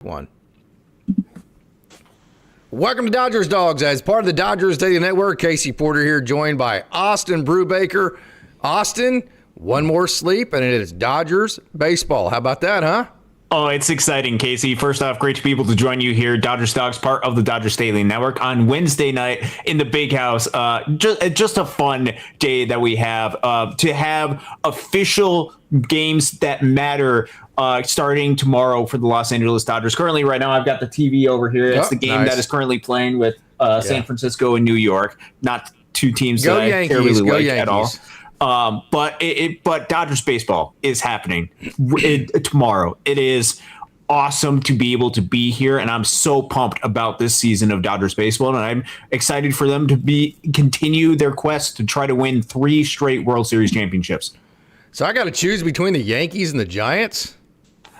One. Welcome to Dodgers Dogs. As part of the Dodgers Daily Network, Casey Porter here, joined by Austin Brubaker. Austin, one more sleep, and it is Dodgers baseball. How about that, huh? Oh, it's exciting, Casey. First off, great to be able to join you here. Dodgers Dogs, part of the Dodgers Daily Network on Wednesday night in the big house. Just a fun day that we have to have official games that matter starting tomorrow for the Los Angeles Dodgers. Currently, right now, I've got the TV over here. It's the game that is currently playing with San Francisco and New York. Not two teams that I care really like at all. But Dodgers baseball is happening tomorrow. It is awesome to be able to be here, and I'm so pumped about this season of Dodgers baseball, and I'm excited for them to continue their quest to try to win 3 straight World Series championships. So I got to choose between the Yankees and the Giants?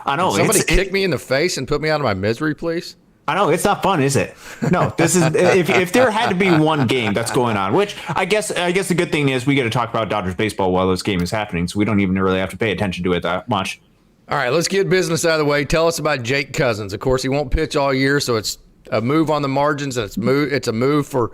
I know. Can somebody kick me in the face and put me out of my misery, please? I know, it's not fun, is it? No, this is if there had to be one game that's going on, which I guess the good thing is we get to talk about Dodgers baseball while this game is happening, so we don't even really have to pay attention to it that much. All right, let's get business out of the way. Tell us about Jake Cousins. Of course, he won't pitch all year, so it's a move on the margins, and it's a move for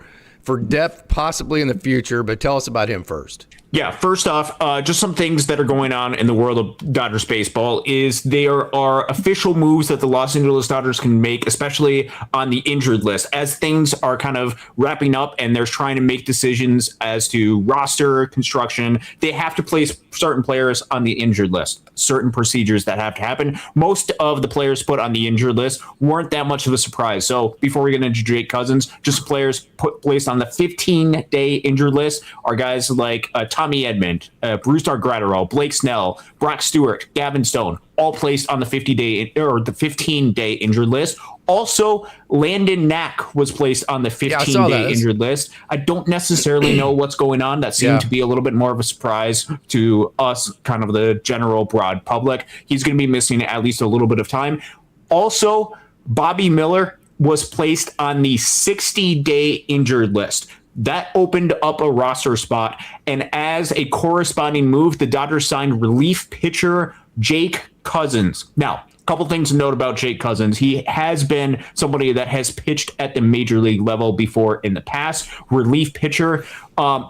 depth possibly in the future, but tell us about him first. Yeah, first off, just some things that are going on in the world of Dodgers baseball is there are official moves that the Los Angeles Dodgers can make, especially on the injured list, as things are kind of wrapping up and they're trying to make decisions as to roster construction. They have to place certain players on the injured list, certain procedures that have to happen. Most of the players put on the injured list weren't that much of a surprise. So before we get into Jake Cousins, just players placed on the 15-day injured list are guys like Tommy Edman, Brusdar Graterol, Blake Snell, Brock Stewart, Gavin Stone, all placed on the 15-day injured list. Also, Landon Knack was placed on the 15-day injured list. I don't necessarily know what's going on. That seemed to be a little bit more of a surprise to us, kind of the general broad public. He's going to be missing at least a little bit of time. Also, Bobby Miller was placed on the 60-day injured list. That opened up a roster spot, and as a corresponding move, the Dodgers signed relief pitcher Jake Cousins. Now, a couple things to note about Jake Cousins. He has been somebody that has pitched at the major league level before in the past. Relief pitcher.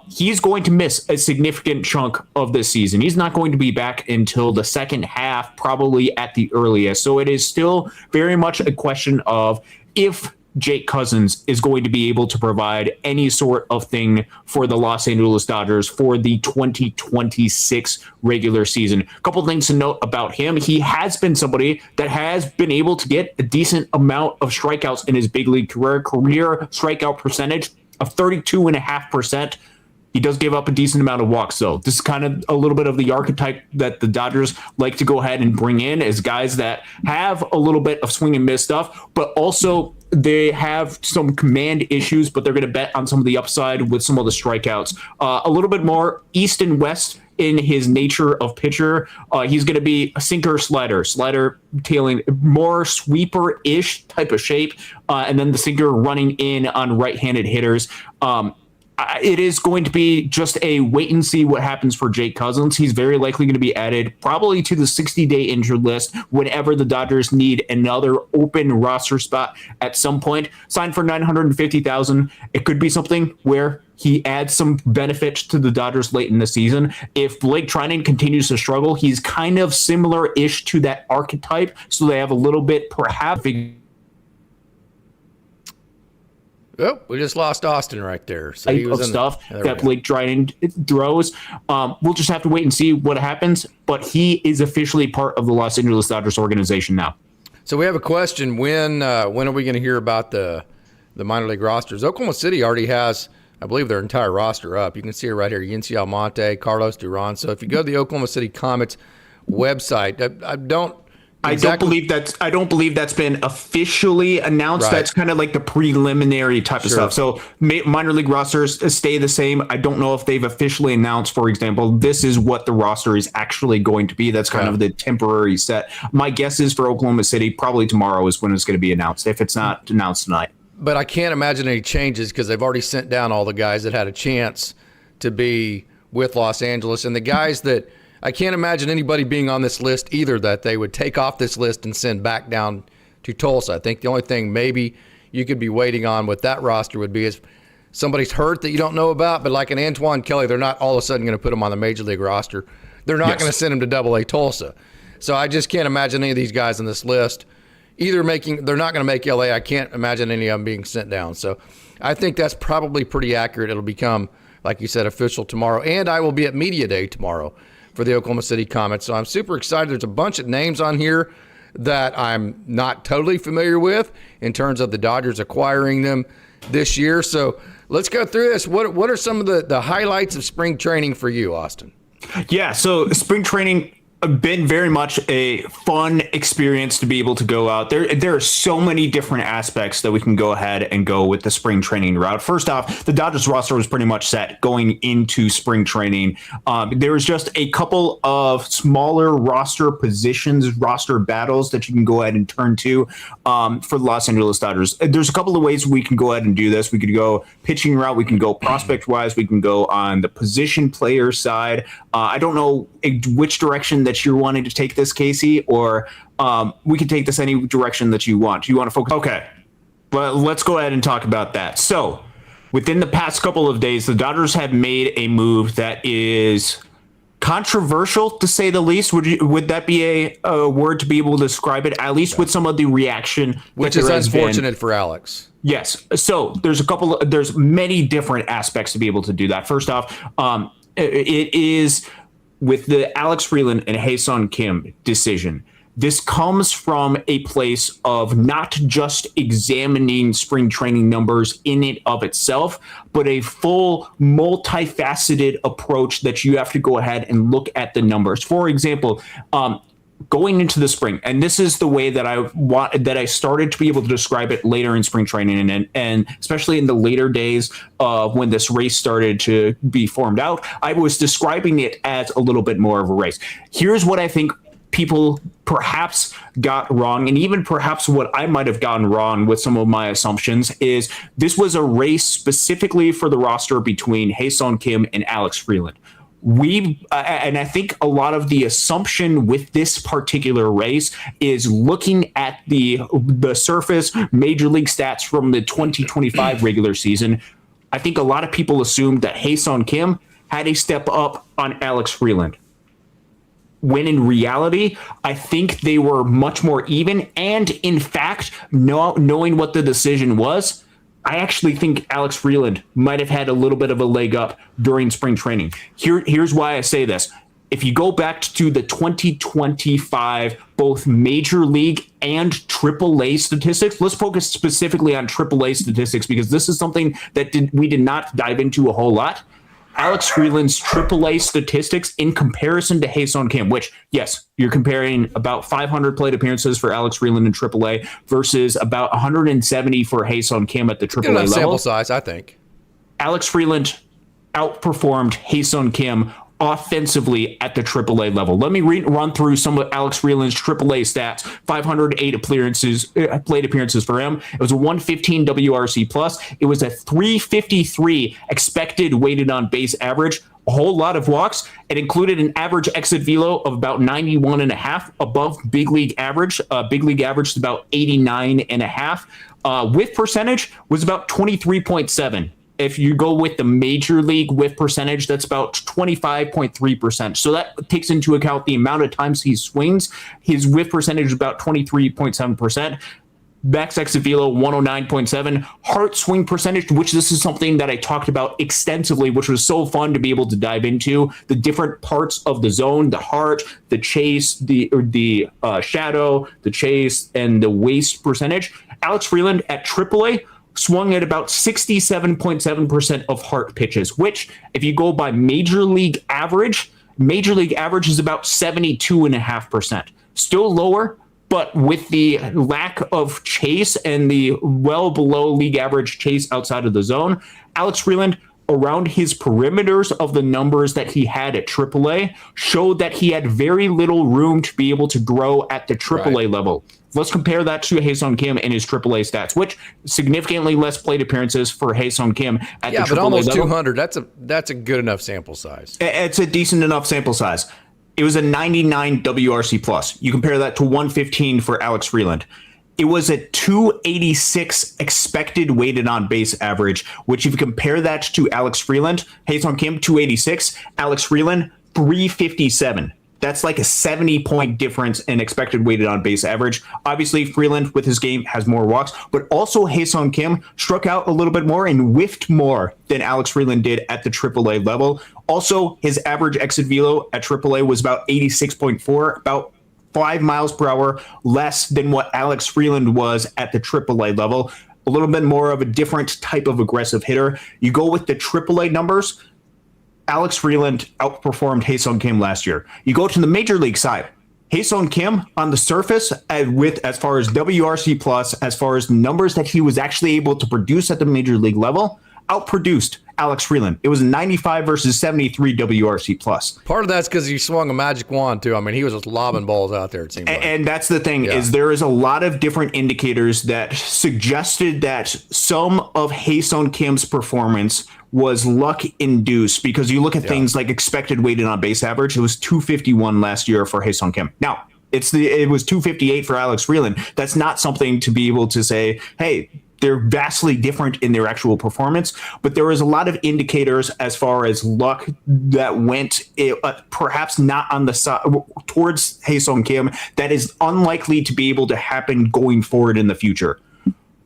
He's going to miss a significant chunk of this season. He's not going to be back until the second half, probably at the earliest. So it is still very much a question of if Jake Cousins is going to be able to provide any sort of thing for the Los Angeles Dodgers for the 2026 regular season. A couple things to note about him. He has been somebody that has been able to get a decent amount of strikeouts in his big league career strikeout percentage of 32.5%. He does give up a decent amount of walks, though. This is kind of a little bit of the archetype that the Dodgers like to go ahead and bring in as guys that have a little bit of swing and miss stuff, but also they have some command issues, but they're going to bet on some of the upside with some of the strikeouts. A little bit more east and west in his nature of pitcher. He's going to be a sinker slider tailing, more sweeper-ish type of shape, and then the sinker running in on right-handed hitters. It is going to be just a wait and see what happens for Jake Cousins. He's very likely going to be added probably to the 60-day injured list whenever the Dodgers need another open roster spot at some point. Signed for $950,000. It could be something where he adds some benefit to the Dodgers late in the season. If Blake Treinen continues to struggle, he's kind of similar-ish to that archetype, so they have a little bit perhaps. Oh, we just lost Austin right there. So he was stuff that Blake Treinen throws. We'll just have to wait and see what happens. But he is officially part of the Los Angeles Dodgers organization now. So we have a question: when are we going to hear about the minor league rosters? Oklahoma City already has, I believe, their entire roster up. You can see it right here: Yency Almonte, Carlos Duran. So if you go to the Oklahoma City Comets website, I don't believe that's been officially announced. Right. That's kind of like the preliminary type of stuff. So minor league rosters stay the same. I don't know if they've officially announced, for example, this is what the roster is actually going to be. That's kind of the temporary set. My guess is for Oklahoma City, probably tomorrow is when it's going to be announced, if it's not announced tonight. But I can't imagine any changes because they've already sent down all the guys that had a chance to be with Los Angeles. And the guys that I can't imagine anybody being on this list either that they would take off this list and send back down to Tulsa. I think the only thing maybe you could be waiting on with that roster would be if somebody's hurt that you don't know about, but like an Antoine Kelly, they're not all of a sudden going to put him on the Major League roster. They're not going to send him to Double-A Tulsa. So I just can't imagine any of these guys on this list they're not going to make LA. I can't imagine any of them being sent down. So I think that's probably pretty accurate. It'll become, like you said, official tomorrow. And I will be at Media Day tomorrow for the Oklahoma City Comets. So I'm super excited. There's a bunch of names on here that I'm not totally familiar with in terms of the Dodgers acquiring them this year. So let's go through this. What are some of the highlights of spring training for you, Austin? Yeah, so spring training been very much a fun experience to be able to go out there. There are so many different aspects that we can go ahead and go with the spring training route. First off, the Dodgers roster was pretty much set going into spring training. There was just a couple of smaller roster positions, roster battles that you can go ahead and turn to for the Los Angeles Dodgers. There's a couple of ways we can go ahead and do this. We could go pitching route. We can go prospect wise. We can go on the position player side. I don't know which direction that you're wanting to take this, Casey, or we can take this any direction that you want. You want to focus? Okay, but let's go ahead and talk about that. So within the past couple of days, the Dodgers have made a move that is controversial, to say the least. Would that be a word to be able to describe it, at least with some of the reaction? Which is unfortunate for Alex. Yes. So there's many different aspects to be able to do that. First off, it is with the Alex Freeland and Hae-Sung Kim decision. This comes from a place of not just examining spring training numbers in and of itself, but a full multifaceted approach that you have to go ahead and look at the numbers. For example, going into the spring, and this is the way that I started to be able to describe it later in spring training, and especially in the later days when this race started to be formed out, I was describing it as a little bit more of a race. Here's what I think people perhaps got wrong, and even perhaps what I might have gotten wrong with some of my assumptions, is this was a race specifically for the roster between Hae-Sung Kim and Alex Freeland. And I think a lot of the assumption with this particular race is looking at the surface major league stats from the 2025 regular season. I think a lot of people assumed that Hae-Sung Kim had a step up on Alex Freeland, when in reality, I think they were much more even. And in fact, knowing what the decision was, I actually think Alex Freeland might have had a little bit of a leg up during spring training. Here's why I say this. If you go back to the 2025, both Major League and AAA statistics, let's focus specifically on AAA statistics because this is something that we did not dive into a whole lot. Alex Freeland's AAA statistics in comparison to Hae-Sung Kim, which, yes, you're comparing about 500 plate appearances for Alex Freeland in AAA versus about 170 for Hae-Sung Kim at the AAA level. Sample size, I think. Alex Freeland outperformed Hae-Sung Kim offensively at the AAA level. Let me run through some of Alex Freeland's AAA stats. 508 plate appearances for him. It was a 115 WRC plus. It was a 353 expected weighted on base average. A whole lot of walks. It included an average exit velo of about 91.5 above big league average. Big league average is about 89.5. Whiff percentage was about 23.7. If you go with the major league whiff percentage, that's about 25.3%. So that takes into account the amount of times he swings. His whiff percentage is about 23.7%. Max exit velo 109.7. Heart swing percentage, which this is something that I talked about extensively, which was so fun to be able to dive into. The different parts of the zone, the heart, the chase, the shadow, the chase, and the waist percentage. Alex Freeland at AAA swung at about 67.7% of heart pitches, which if you go by major league average is about 72.5%. Still lower, but with the lack of chase and the well below league average chase outside of the zone, Alex Freeland, around his perimeters of the numbers that he had at AAA, showed that he had very little room to be able to grow at the AAA level. Let's compare that to Hae-Sung Kim and his AAA stats, which significantly less plate appearances for Hae-Sung Kim at the AAA but almost level. 200. That's a good enough sample size. It's a decent enough sample size. It was a 99 WRC plus. You compare that to 115 for Alex Freeland. It was a 286 expected weighted on base average, which if you compare that to Alex Freeland, Ha-Seong Kim 286, Alex Freeland 357. That's like a 70-point difference in expected weighted on base average. Obviously, Freeland with his game has more walks, but also Ha-Seong Kim struck out a little bit more and whiffed more than Alex Freeland did at the AAA level. Also, his average exit velo at AAA was about 86.4, about 5 miles per hour less than what Alex Freeland was at the AAA level. A little bit more of a different type of aggressive hitter. You go with the AAA numbers, Alex Freeland outperformed Ha-Seong Kim last year. You go to the major league side, Ha-Seong Kim on the surface as far as WRC plus, as far as numbers that he was actually able to produce at the major league level, outproduced Alex Freeland. It was 95 versus 73 WRC plus. Part of that's because he swung a magic wand too. I mean, he was just lobbing balls out there, it seemed like. And that's the thing, is there is a lot of different indicators that suggested that some of Ha-Seong Kim's performance was luck induced, because you look at things like expected weighted on base average. It was 251 last year for Ha-Seong Kim. Now, it was 258 for Alex Freeland. That's not something to be able to say, hey, they're vastly different in their actual performance, but there was a lot of indicators as far as luck that went perhaps not on the side towards Ha-Seong Kim that is unlikely to be able to happen going forward in the future.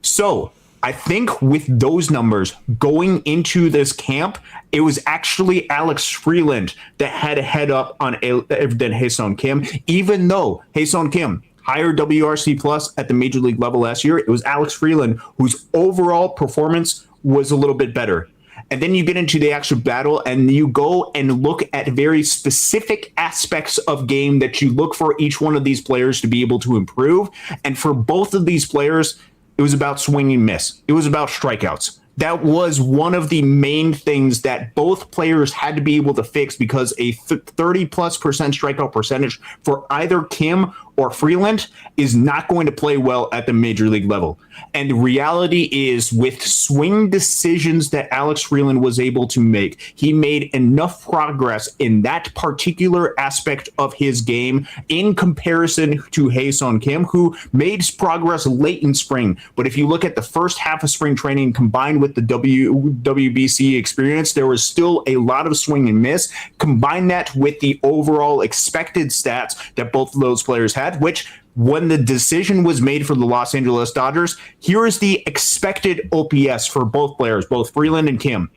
So I think with those numbers going into this camp, it was actually Alex Freeland that had a head up on than Ha-Seong Kim, even though Ha-Seong Kim higher WRC plus at the major league level last year. It was Alex Freeland whose overall performance was a little bit better. And then you get into the actual battle and you go and look at very specific aspects of game that you look for each one of these players to be able to improve. And for both of these players, it was about swing and miss. It was about strikeouts. That was one of the main things that both players had to be able to fix, because a 30+% strikeout percentage for either Kim or Freeland is not going to play well at the major league level. And the reality is, with swing decisions that Alex Freeland was able to make, he made enough progress in that particular aspect of his game in comparison to Ha-Seong Kim, who made progress late in spring. But if you look at the first half of spring training combined with the WBC experience, there was still a lot of swing and miss. Combine that with the overall expected stats that both of those players had, which when the decision was made for the Los Angeles Dodgers, here is the expected OPS for both players, both Freeland and Kim.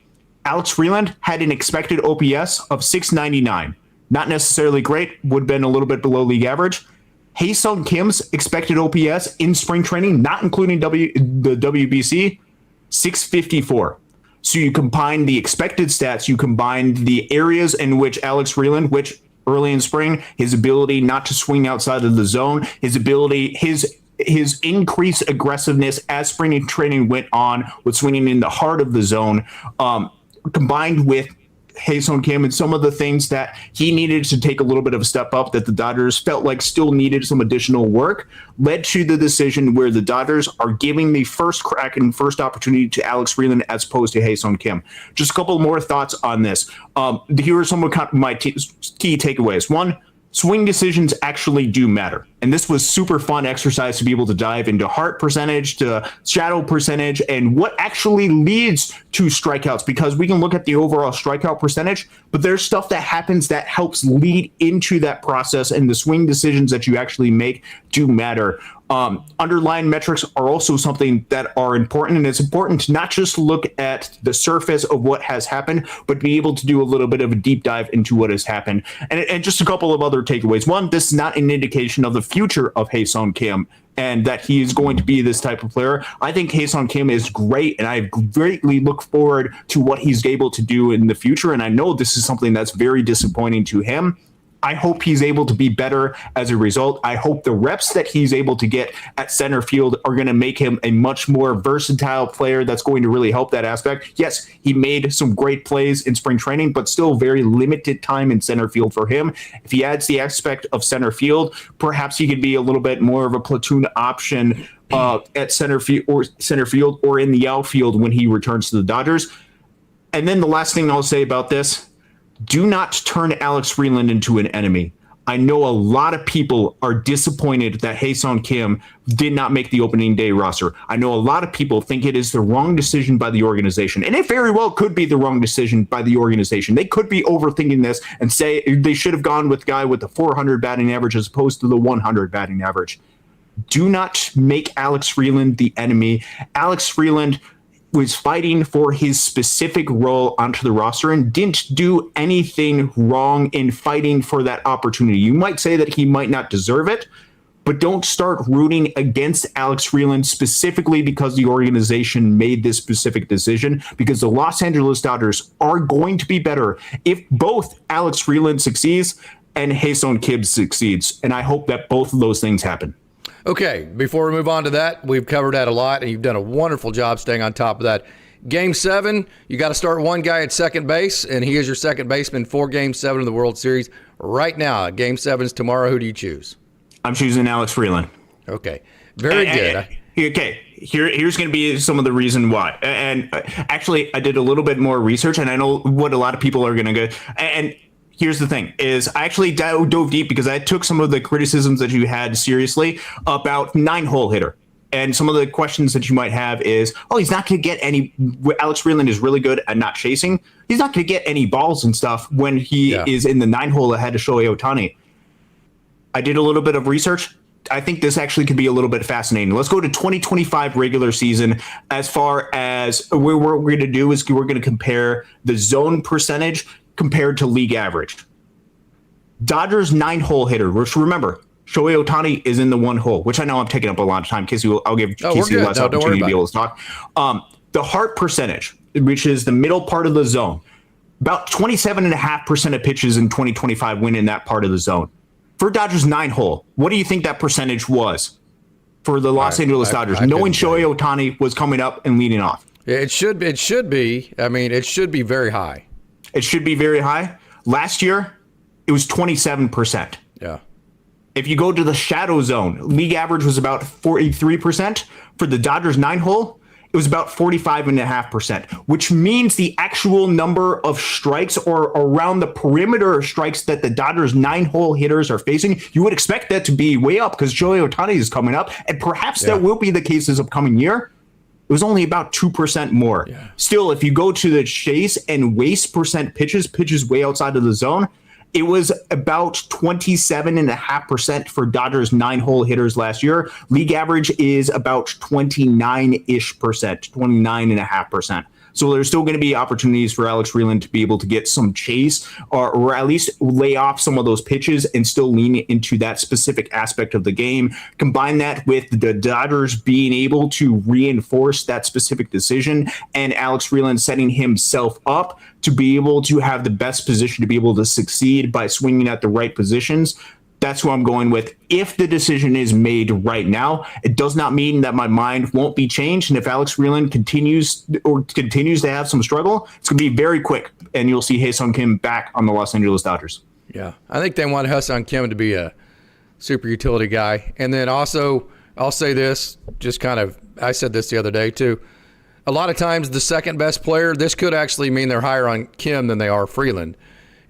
Alex Freeland had an expected OPS of 699. Not necessarily great, would have been a little bit below league average. Ha-Seong Kim's expected OPS in spring training, not including the WBC, 654. So you combine the expected stats, you combine the areas in which Alex Freeland, which early in spring, his ability not to swing outside of the zone, his increased aggressiveness as spring training went on with swinging in the heart of the zone, combined with Ha-Seong Kim and some of the things that he needed to take a little bit of a step up that the Dodgers felt like still needed some additional work, led to the decision where the Dodgers are giving the first crack and first opportunity to Alex Freeland as opposed to Ha-Seong Kim. Just a couple more thoughts on this. Here are some of my key takeaways. One, swing decisions actually do matter. And this was super fun exercise to be able to dive into heart percentage, to shadow percentage, and what actually leads to strikeouts, because we can look at the overall strikeout percentage, but there's stuff that happens that helps lead into that process, and the swing decisions that you actually make do matter. Underlying metrics are also something that are important, and it's important to not just look at the surface of what has happened, but be able to do a little bit of a deep dive into what has happened. And just a couple of other takeaways. One, this is not an indication of the future of Ha-Seong Kim and that he is going to be this type of player. I think Ha-Seong Kim is great, and I greatly look forward to what he's able to do in the future. And I know this is something that's very disappointing to him. I hope he's able to be better as a result. I hope the reps that he's able to get at center field are going to make him a much more versatile player that's going to really help that aspect. Yes, he made some great plays in spring training, but still very limited time in center field for him. If he adds the aspect of center field, perhaps he could be a little bit more of a platoon option at center field or in the outfield when he returns to the Dodgers. And then the last thing I'll say about this, do not turn Alex Freeland into an enemy. I know a lot of people are disappointed that Ha-Seong Kim did not make the opening day roster. I know a lot of people think it is the wrong decision by the organization, and it very well could be the wrong decision by the organization. They could be overthinking this and say they should have gone with a guy with the 400 batting average as opposed to the 100 batting average. Do not make Alex Freeland the enemy. Alex Freeland was fighting for his specific role onto the roster and didn't do anything wrong in fighting for that opportunity. You might say that he might not deserve it, but don't start rooting against Alex Freeland specifically because the organization made this specific decision, because the Los Angeles Dodgers are going to be better if both Alex Freeland succeeds and Ha-Seong Kim succeeds. And I hope that both of those things happen. Okay, before we move on to that, we've covered that a lot, and you've done a wonderful job staying on top of that. Game 7, you got to start one guy at second base, and he is your second baseman for Game 7 of the World Series. Right now, Game 7's tomorrow. Who do you choose? I'm choosing Alex Freeland. Okay, very good. Okay, here's going to be some of the reason why. And actually, I did a little bit more research, and I know what a lot of people are going to go. And here's the thing is I actually dove deep because I took some of the criticisms that you had seriously about 9-hole hitter. And some of the questions that you might have is, oh, he's not going to get any. Alex Freeland is really good at not chasing. He's not going to get any balls and stuff when he is in the 9-hole ahead of Shohei Ohtani. I did a little bit of research. I think this actually could be a little bit fascinating. Let's go to 2025 regular season. As far as what we're going to do is we're going to compare the zone percentage compared to league average. Dodgers 9-hole hitter, which remember, Shohei Ohtani is in the 1 hole, which I know I'm taking up a lot of time. Casey, I'll give Casey less opportunity to be able to talk. The heart percentage, which is the middle part of the zone, about 27.5% of pitches in 2025 win in that part of the zone. For Dodgers 9-hole, what do you think that percentage was for the Los Angeles Dodgers, knowing Shohei Ohtani was coming up and leading off? It should be. I mean, it should be very high. It should be very high. Last year, it was 27%. Yeah. If you go to the shadow zone, league average was about 43%. For the Dodgers 9-hole, it was about 45.5%, which means the actual number of strikes or around the perimeter strikes that the Dodgers 9-hole hitters are facing, you would expect that to be way up because Shohei Ohtani is coming up, and perhaps that will be the case this upcoming year. It was only about 2% more. Yeah. Still, if you go to the chase and waste percent pitches way outside of the zone, it was about 27.5% for Dodgers 9-hole hitters last year. League average is about 29-ish percent, 29.5%. So there's still going to be opportunities for Alex Freeland to be able to get some chase or at least lay off some of those pitches and still lean into that specific aspect of the game. Combine that with the Dodgers being able to reinforce that specific decision and Alex Freeland setting himself up to be able to have the best position to be able to succeed by swinging at the right positions. That's who I'm going with. If the decision is made right now, it does not mean that my mind won't be changed. And if Alex Freeland continues to have some struggle, it's going to be very quick. And you'll see Ha-Seong Kim back on the Los Angeles Dodgers. Yeah, I think they want Ha-Seong Kim to be a super utility guy. And then also, I'll say this, I said this the other day too. A lot of times the second best player, this could actually mean they're higher on Kim than they are Freeland.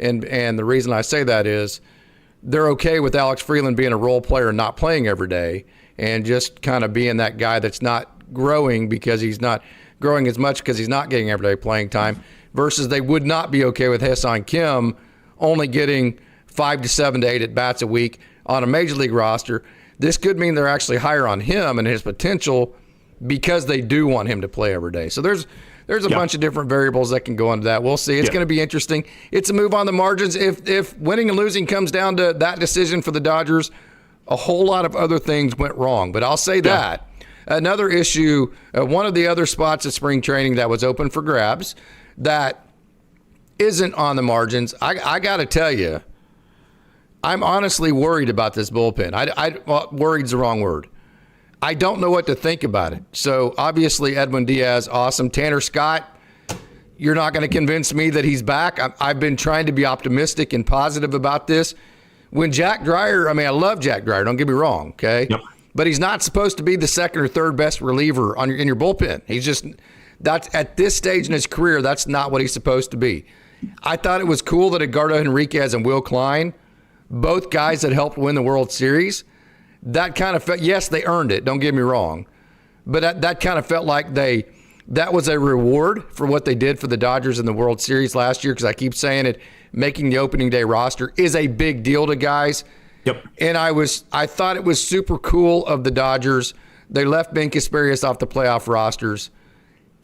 And the reason I say that is, they're okay with Alex Freeland being a role player and not playing every day and just kind of being that guy that's not growing because he's not growing as much because he's not getting everyday playing time, versus they would not be okay with Ha-Seong Kim only getting 5 to 7 to 8 at-bats a week on a major league roster. This could mean they're actually higher on him and his potential because they do want him to play every day. So there's a bunch of different variables that can go into that. We'll see. It's going to be interesting. It's a move on the margins. If winning and losing comes down to that decision for the Dodgers, a whole lot of other things went wrong. But I'll say that. Another issue, one of the other spots at spring training that was open for grabs that isn't on the margins, I got to tell you, I'm honestly worried about this bullpen. Well, worried's the wrong word. I don't know what to think about it. So obviously Edwin Diaz, awesome. Tanner Scott, you're not going to convince me that he's back. I've been trying to be optimistic and positive about this. When Jack Dreyer, I love Jack Dreyer, don't get me wrong, okay? Yep. But he's not supposed to be the second or third best reliever in your bullpen. That's at this stage in his career, that's not what he's supposed to be. I thought it was cool that Edgardo Henriquez and Will Klein both guys that helped win the World Series, that kind of felt, yes, they earned it, don't get me wrong, but that kind of felt like that was a reward for what they did for the Dodgers in the World Series last year, because I keep saying it, making the opening day roster is a big deal to guys. Yep. And I thought it was super cool of the Dodgers. They left Ben Kasparius off the playoff rosters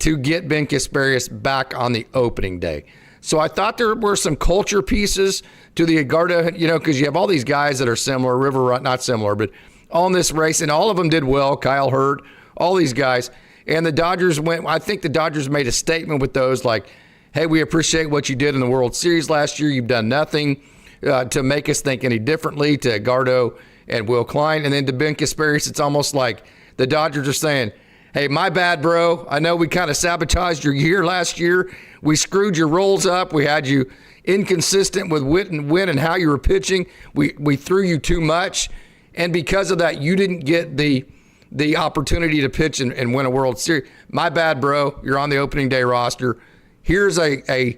to get Ben Kasparius back on the opening day. So I thought there were some culture pieces to the Edgardo, because you have all these guys that are similar, not similar, but on this race, and all of them did well. Kyle Hurt, all these guys. And the Dodgers I think the Dodgers made a statement with those like, hey, we appreciate what you did in the World Series last year. You've done nothing to make us think any differently, to Edgardo and Will Klein. And then to Ben Kasparius, it's almost like the Dodgers are saying, hey, my bad, bro. I know we kind of sabotaged your year last year. We screwed your rolls up. We had you inconsistent with when and how you were pitching. We threw you too much. And because of that, you didn't get the opportunity to pitch and win a World Series. My bad, bro. You're on the opening day roster. Here's a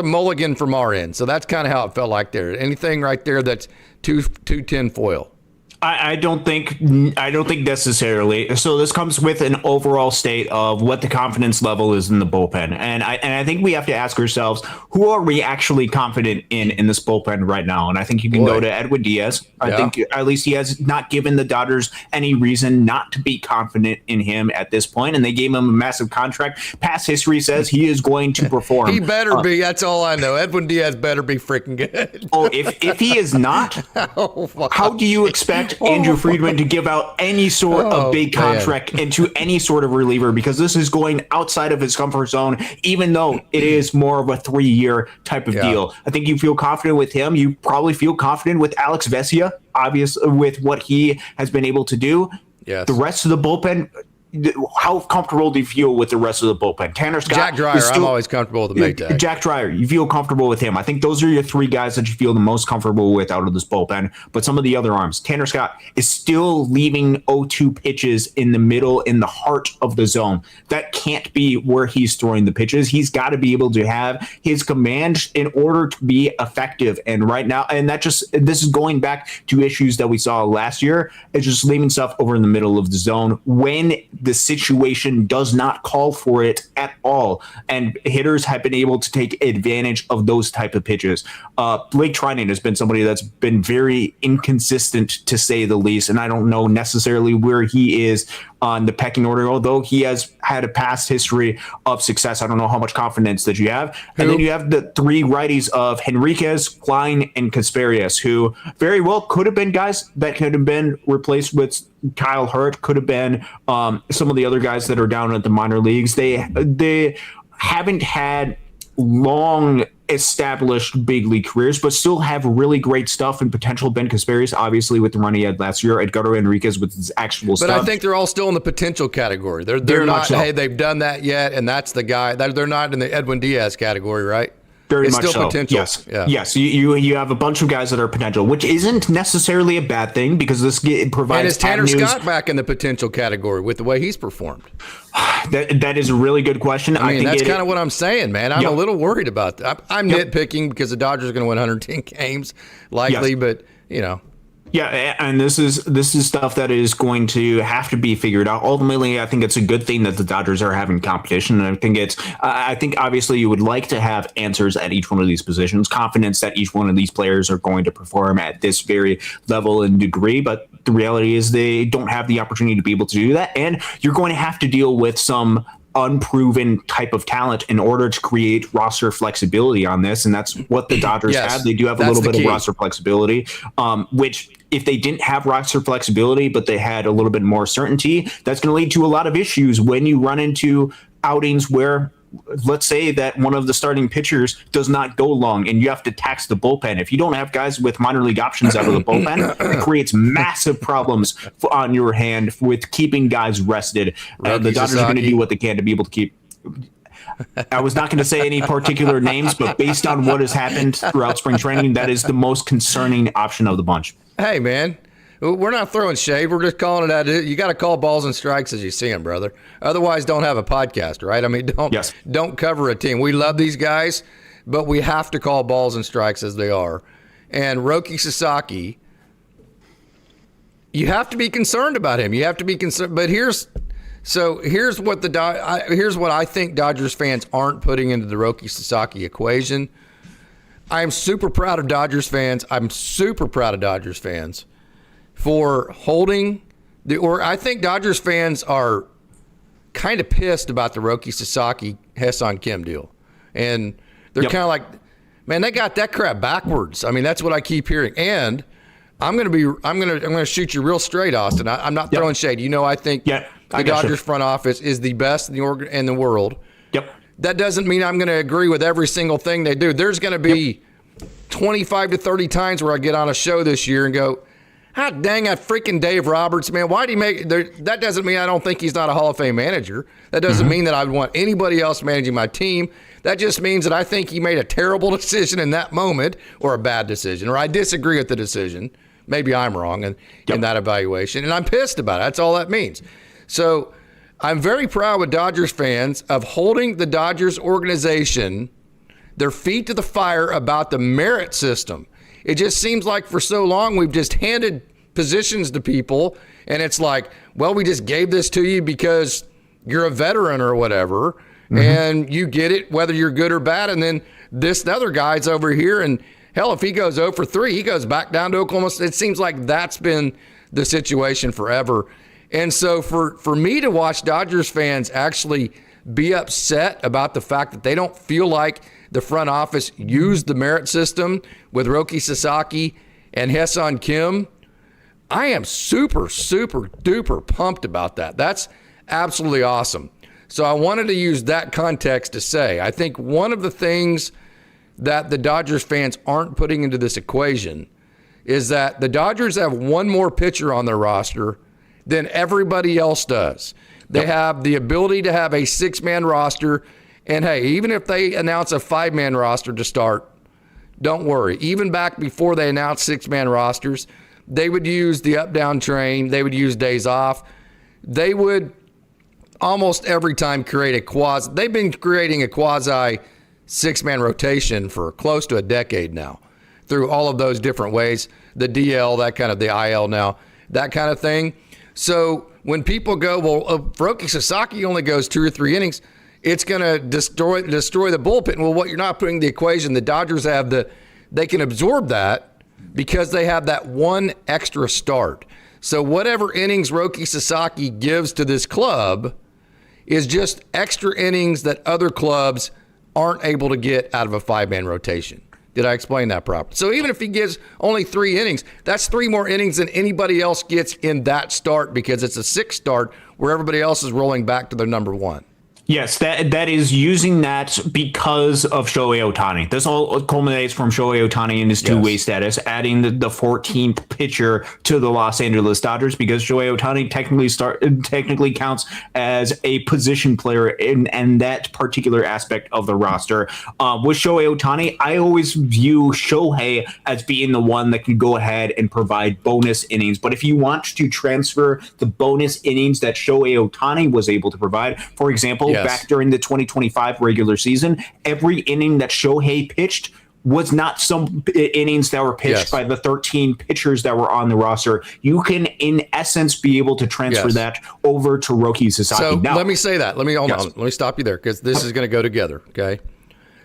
mulligan from our end. So that's kind of how it felt like there. Anything right there that's too tinfoil. I don't think necessarily. So this comes with an overall state of what the confidence level is in the bullpen, and I think we have to ask ourselves, who are we actually confident in this bullpen right now? And I think you can go to Edwin Diaz. I think at least he has not given the Dodgers any reason not to be confident in him at this point, and they gave him a massive contract. Past history says he is going to perform. He better be. That's all I know. Edwin Diaz better be freaking good. If he is not, how do you expect Andrew Freeland to give out any sort of big contract into any sort of reliever, because this is going outside of his comfort zone, even though it is more of a 3-year type of deal. I think you feel confident with him. You probably feel confident with Alex Vesia, obviously, with what he has been able to do. Yes. The rest of the bullpen, how comfortable do you feel with the rest of the bullpen? Tanner Scott. Jack Dreyer, I'm always comfortable with the Maytag. Jack Dreyer, you feel comfortable with him. I think those are your 3 guys that you feel the most comfortable with out of this bullpen. But some of the other arms, Tanner Scott is still leaving 0-2 pitches in the middle, in the heart of the zone. That can't be where he's throwing the pitches. He's got to be able to have his command in order to be effective. And right now, and this is going back to issues that we saw last year, it's just leaving stuff over in the middle of the zone when the situation does not call for it at all, and hitters have been able to take advantage of those type of pitches. Blake Trinan has been somebody that's been very inconsistent, to say the least, and I don't know necessarily where he is on the pecking order, although he has had a past history of success. I don't know how much confidence that you have. And then you have the 3 righties of Henriquez, Klein, and Kasparius, who very well could have been guys that could have been replaced with Kyle Hurt, could have been some of the other guys that are down at the minor leagues. They haven't had long established big league careers, but still have really great stuff and potential. Ben Kasparius, obviously, with the run he had last year. Edgardo Enriquez with his actual stuff. But I think they're all still in the potential category. They're not, so. Hey, they've done that yet, and that's the guy. They're not in the Edwin Diaz category, right? Very it's much still so. potential. Yes. Yeah. Yes. You have a bunch of guys that are potential, which isn't necessarily a bad thing, because this provides. And is Tanner avenues. Scott back in the potential category with the way he's performed? That is a really good question. I mean, that's kind of what I'm saying, man. I'm a little worried about that. I'm nitpicking because the Dodgers are going to win 110 games, likely, but Yeah, and this is stuff that is going to have to be figured out. Ultimately, I think it's a good thing that the Dodgers are having competition, and I think obviously you would like to have answers at each one of these positions, confidence that each one of these players are going to perform at this very level and degree. But the reality is they don't have the opportunity to be able to do that, and you're going to have to deal with some unproven type of talent in order to create roster flexibility on this. And that's what the Dodgers have. They do have a little bit of roster flexibility, which if they didn't have roster flexibility, but they had a little bit more certainty, that's going to lead to a lot of issues when you run into outings where, let's say that one of the starting pitchers does not go long and you have to tax the bullpen. If you don't have guys with minor league options out of the bullpen, it creates massive problems on your hand with keeping guys rested. The Dodgers are going to do what they can to be able to keep. I was not going to say any particular names, but based on what has happened throughout spring training, that is the most concerning option of the bunch. Hey, man. We're not throwing shade. We're just calling it out. You got to call balls and strikes as you see them, brother. Otherwise, don't have a podcast, right? I mean, don't cover a team. We love these guys, but we have to call balls and strikes as they are. and Roki Sasaki, you have to be concerned about him. You have to be concerned. But here's what I think Dodgers fans aren't putting into the Roki Sasaki equation. I'm super proud of Dodgers fans. For holding I think Dodgers fans are kind of pissed about the Roki Sasaki Hae-Sung Kim deal. And they're kind of like, man, they got that crap backwards. I mean, that's what I keep hearing. And I'm going to shoot you real straight, Austin. I'm not throwing shade. I think the Dodgers front office is the best in the world. Yep. That doesn't mean I'm going to agree with every single thing they do. There's going to be 25 to 30 times where I get on a show this year and go, ah, dang, that freaking Dave Roberts, man. Why do you make that? Doesn't mean I don't think he's not a Hall of Fame manager. That doesn't mean that I would want anybody else managing my team. That just means that I think he made a terrible decision in that moment, or a bad decision, or I disagree with the decision. Maybe I'm wrong in that evaluation, and I'm pissed about it. That's all that means. So I'm very proud with Dodgers fans of holding the Dodgers organization, their feet to the fire about the merit system. It just seems like for so long we've just handed positions to people, and it's like, well, we just gave this to you because you're a veteran or whatever, and you get it whether you're good or bad. And then this other guy's over here, and hell, if he goes 0 for 3, he goes back down to Oklahoma. It seems like that's been the situation forever. And so for me to watch Dodgers fans actually be upset about the fact that they don't feel like the front office used the merit system with Roki Sasaki and Hae-Sung Kim, I am super, super duper pumped about that. That's absolutely awesome. So I wanted to use that context to say, I think one of the things that the Dodgers fans aren't putting into this equation is that the Dodgers have one more pitcher on their roster than everybody else does. They have the ability to have a 6-man roster. And hey, even if they announce a 5-man roster to start, don't worry. Even back before they announced 6-man rosters, they would use the up-down train. They would use days off. They would almost every time create a quasi. They've been creating a quasi 6-man rotation for close to a decade now through all of those different ways. The DL, that kind of the IL now, that kind of thing. So when people go, well, Roki Sasaki only goes 2 or 3 innings, it's going to destroy the bullpen. Well, what you're not putting in the equation, the Dodgers have they can absorb that because they have that one extra start. So whatever innings Roki Sasaki gives to this club is just extra innings that other clubs aren't able to get out of a 5-man rotation. Did I explain that properly? So even if he gives only 3 innings, that's 3 more innings than anybody else gets in that start because it's a 6 start where everybody else is rolling back to their number 1. Yes, that is using that because of Shohei Ohtani. This all culminates from Shohei Ohtani and his two-way status, adding the 14th pitcher to the Los Angeles Dodgers because Shohei Ohtani technically counts as a position player in that particular aspect of the roster. With Shohei Ohtani, I always view Shohei as being the one that can go ahead and provide bonus innings. But if you want to transfer the bonus innings that Shohei Ohtani was able to provide, for example, back during the 2025 regular season, every inning that Shohei pitched was not some innings that were pitched by the 13 pitchers that were on the roster. You can, in essence, be able to transfer that over to Roki Sasaki. So now, let me say that. Let me stop you there because this is going to go together. Okay.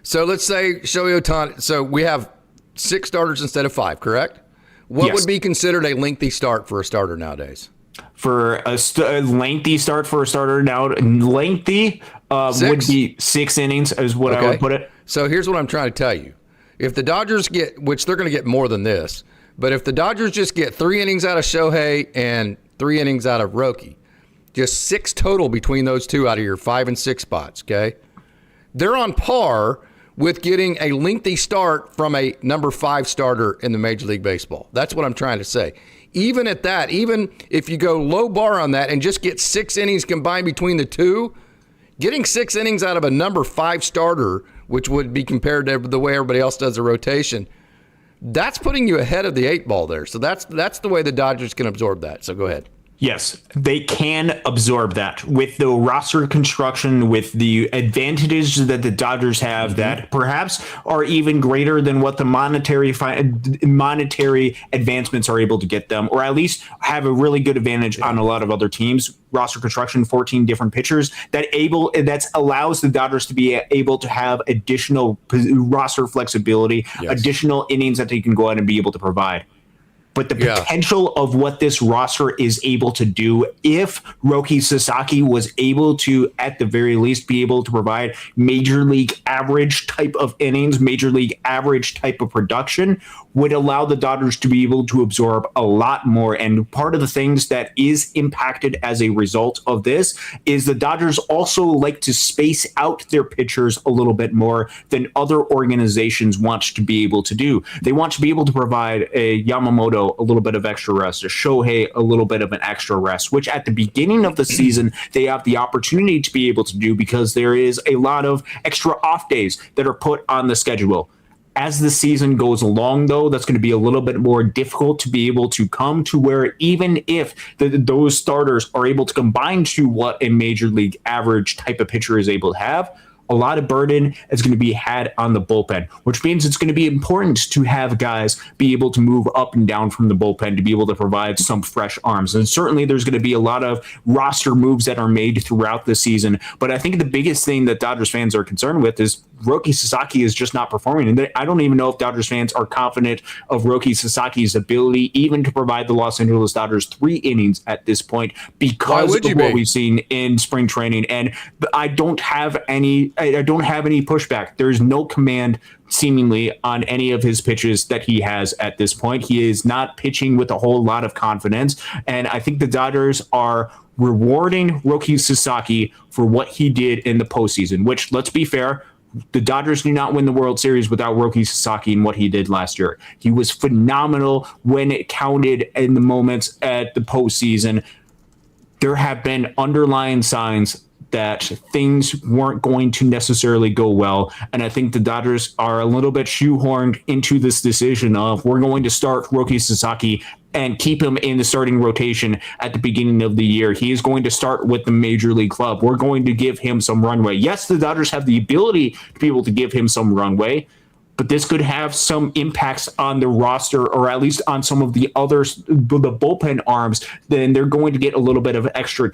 So let's say Shohei Ohtani. So we have 6 starters instead of 5, correct? What would be considered a lengthy start for a starter nowadays? For a lengthy start for a starter now, would be 6 innings is what I would put it. So here's what I'm trying to tell you. If the Dodgers get, which they're going to get more than this, but if the Dodgers just get 3 innings out of Shohei and 3 innings out of Roki, just 6 total between those two out of your 5 and 6 spots, okay? They're on par with getting a lengthy start from a number 5 starter in the Major League Baseball. That's what I'm trying to say. Even at that, even if you go low bar on that and just get 6 innings combined between the two, getting 6 innings out of a number 5 starter, which would be compared to the way everybody else does the rotation, that's putting you ahead of the 8 ball there. So that's the way the Dodgers can absorb that. So go ahead. Yes, they can absorb that with the roster construction, with the advantages that the Dodgers have that perhaps are even greater than what the monetary advancements are able to get them, or at least have a really good advantage on a lot of other teams. Roster construction, 14 different pitchers that allows the Dodgers to be able to have additional roster flexibility, additional innings that they can go out and be able to provide. But the potential of what this roster is able to do, if Roki Sasaki was able to, at the very least, be able to provide major league average type of innings, major league average type of production, would allow the Dodgers to be able to absorb a lot more. And part of the things that is impacted as a result of this is the Dodgers also like to space out their pitchers a little bit more than other organizations want to be able to do. They want to be able to provide a Yamamoto a little bit of extra rest, a Shohei a little bit of an extra rest, which at the beginning of the season they have the opportunity to be able to do because there is a lot of extra off days that are put on the schedule. As the season goes along, though, that's going to be a little bit more difficult to be able to come to where even if those starters are able to combine to what a major league average type of pitcher is able to have, a lot of burden is going to be had on the bullpen, which means it's going to be important to have guys be able to move up and down from the bullpen to be able to provide some fresh arms. And certainly there's going to be a lot of roster moves that are made throughout the season. But I think the biggest thing that Dodgers fans are concerned with is Roki Sasaki is just not performing. And I don't even know if Dodgers fans are confident of Roki Sasaki's ability even to provide the Los Angeles Dodgers 3 innings at this point because of what we've seen in spring training. And I don't have any pushback. There's no command seemingly on any of his pitches that he has at this point. He is not pitching with a whole lot of confidence. And I think the Dodgers are rewarding Roki Sasaki for what he did in the postseason, which, let's be fair, the Dodgers do not win the World Series without Roki Sasaki and what he did last year. He was phenomenal when it counted in the moments at the postseason. There have been underlying signs that things weren't going to necessarily go well. And I think the Dodgers are a little bit shoehorned into this decision of we're going to start Roki Sasaki and keep him in the starting rotation at the beginning of the year. He is going to start with the major league club. We're going to give him some runway. Yes, the Dodgers have the ability to be able to give him some runway, but this could have some impacts on the roster, or at least on some of the others, the bullpen arms. Then they're going to get a little bit of extra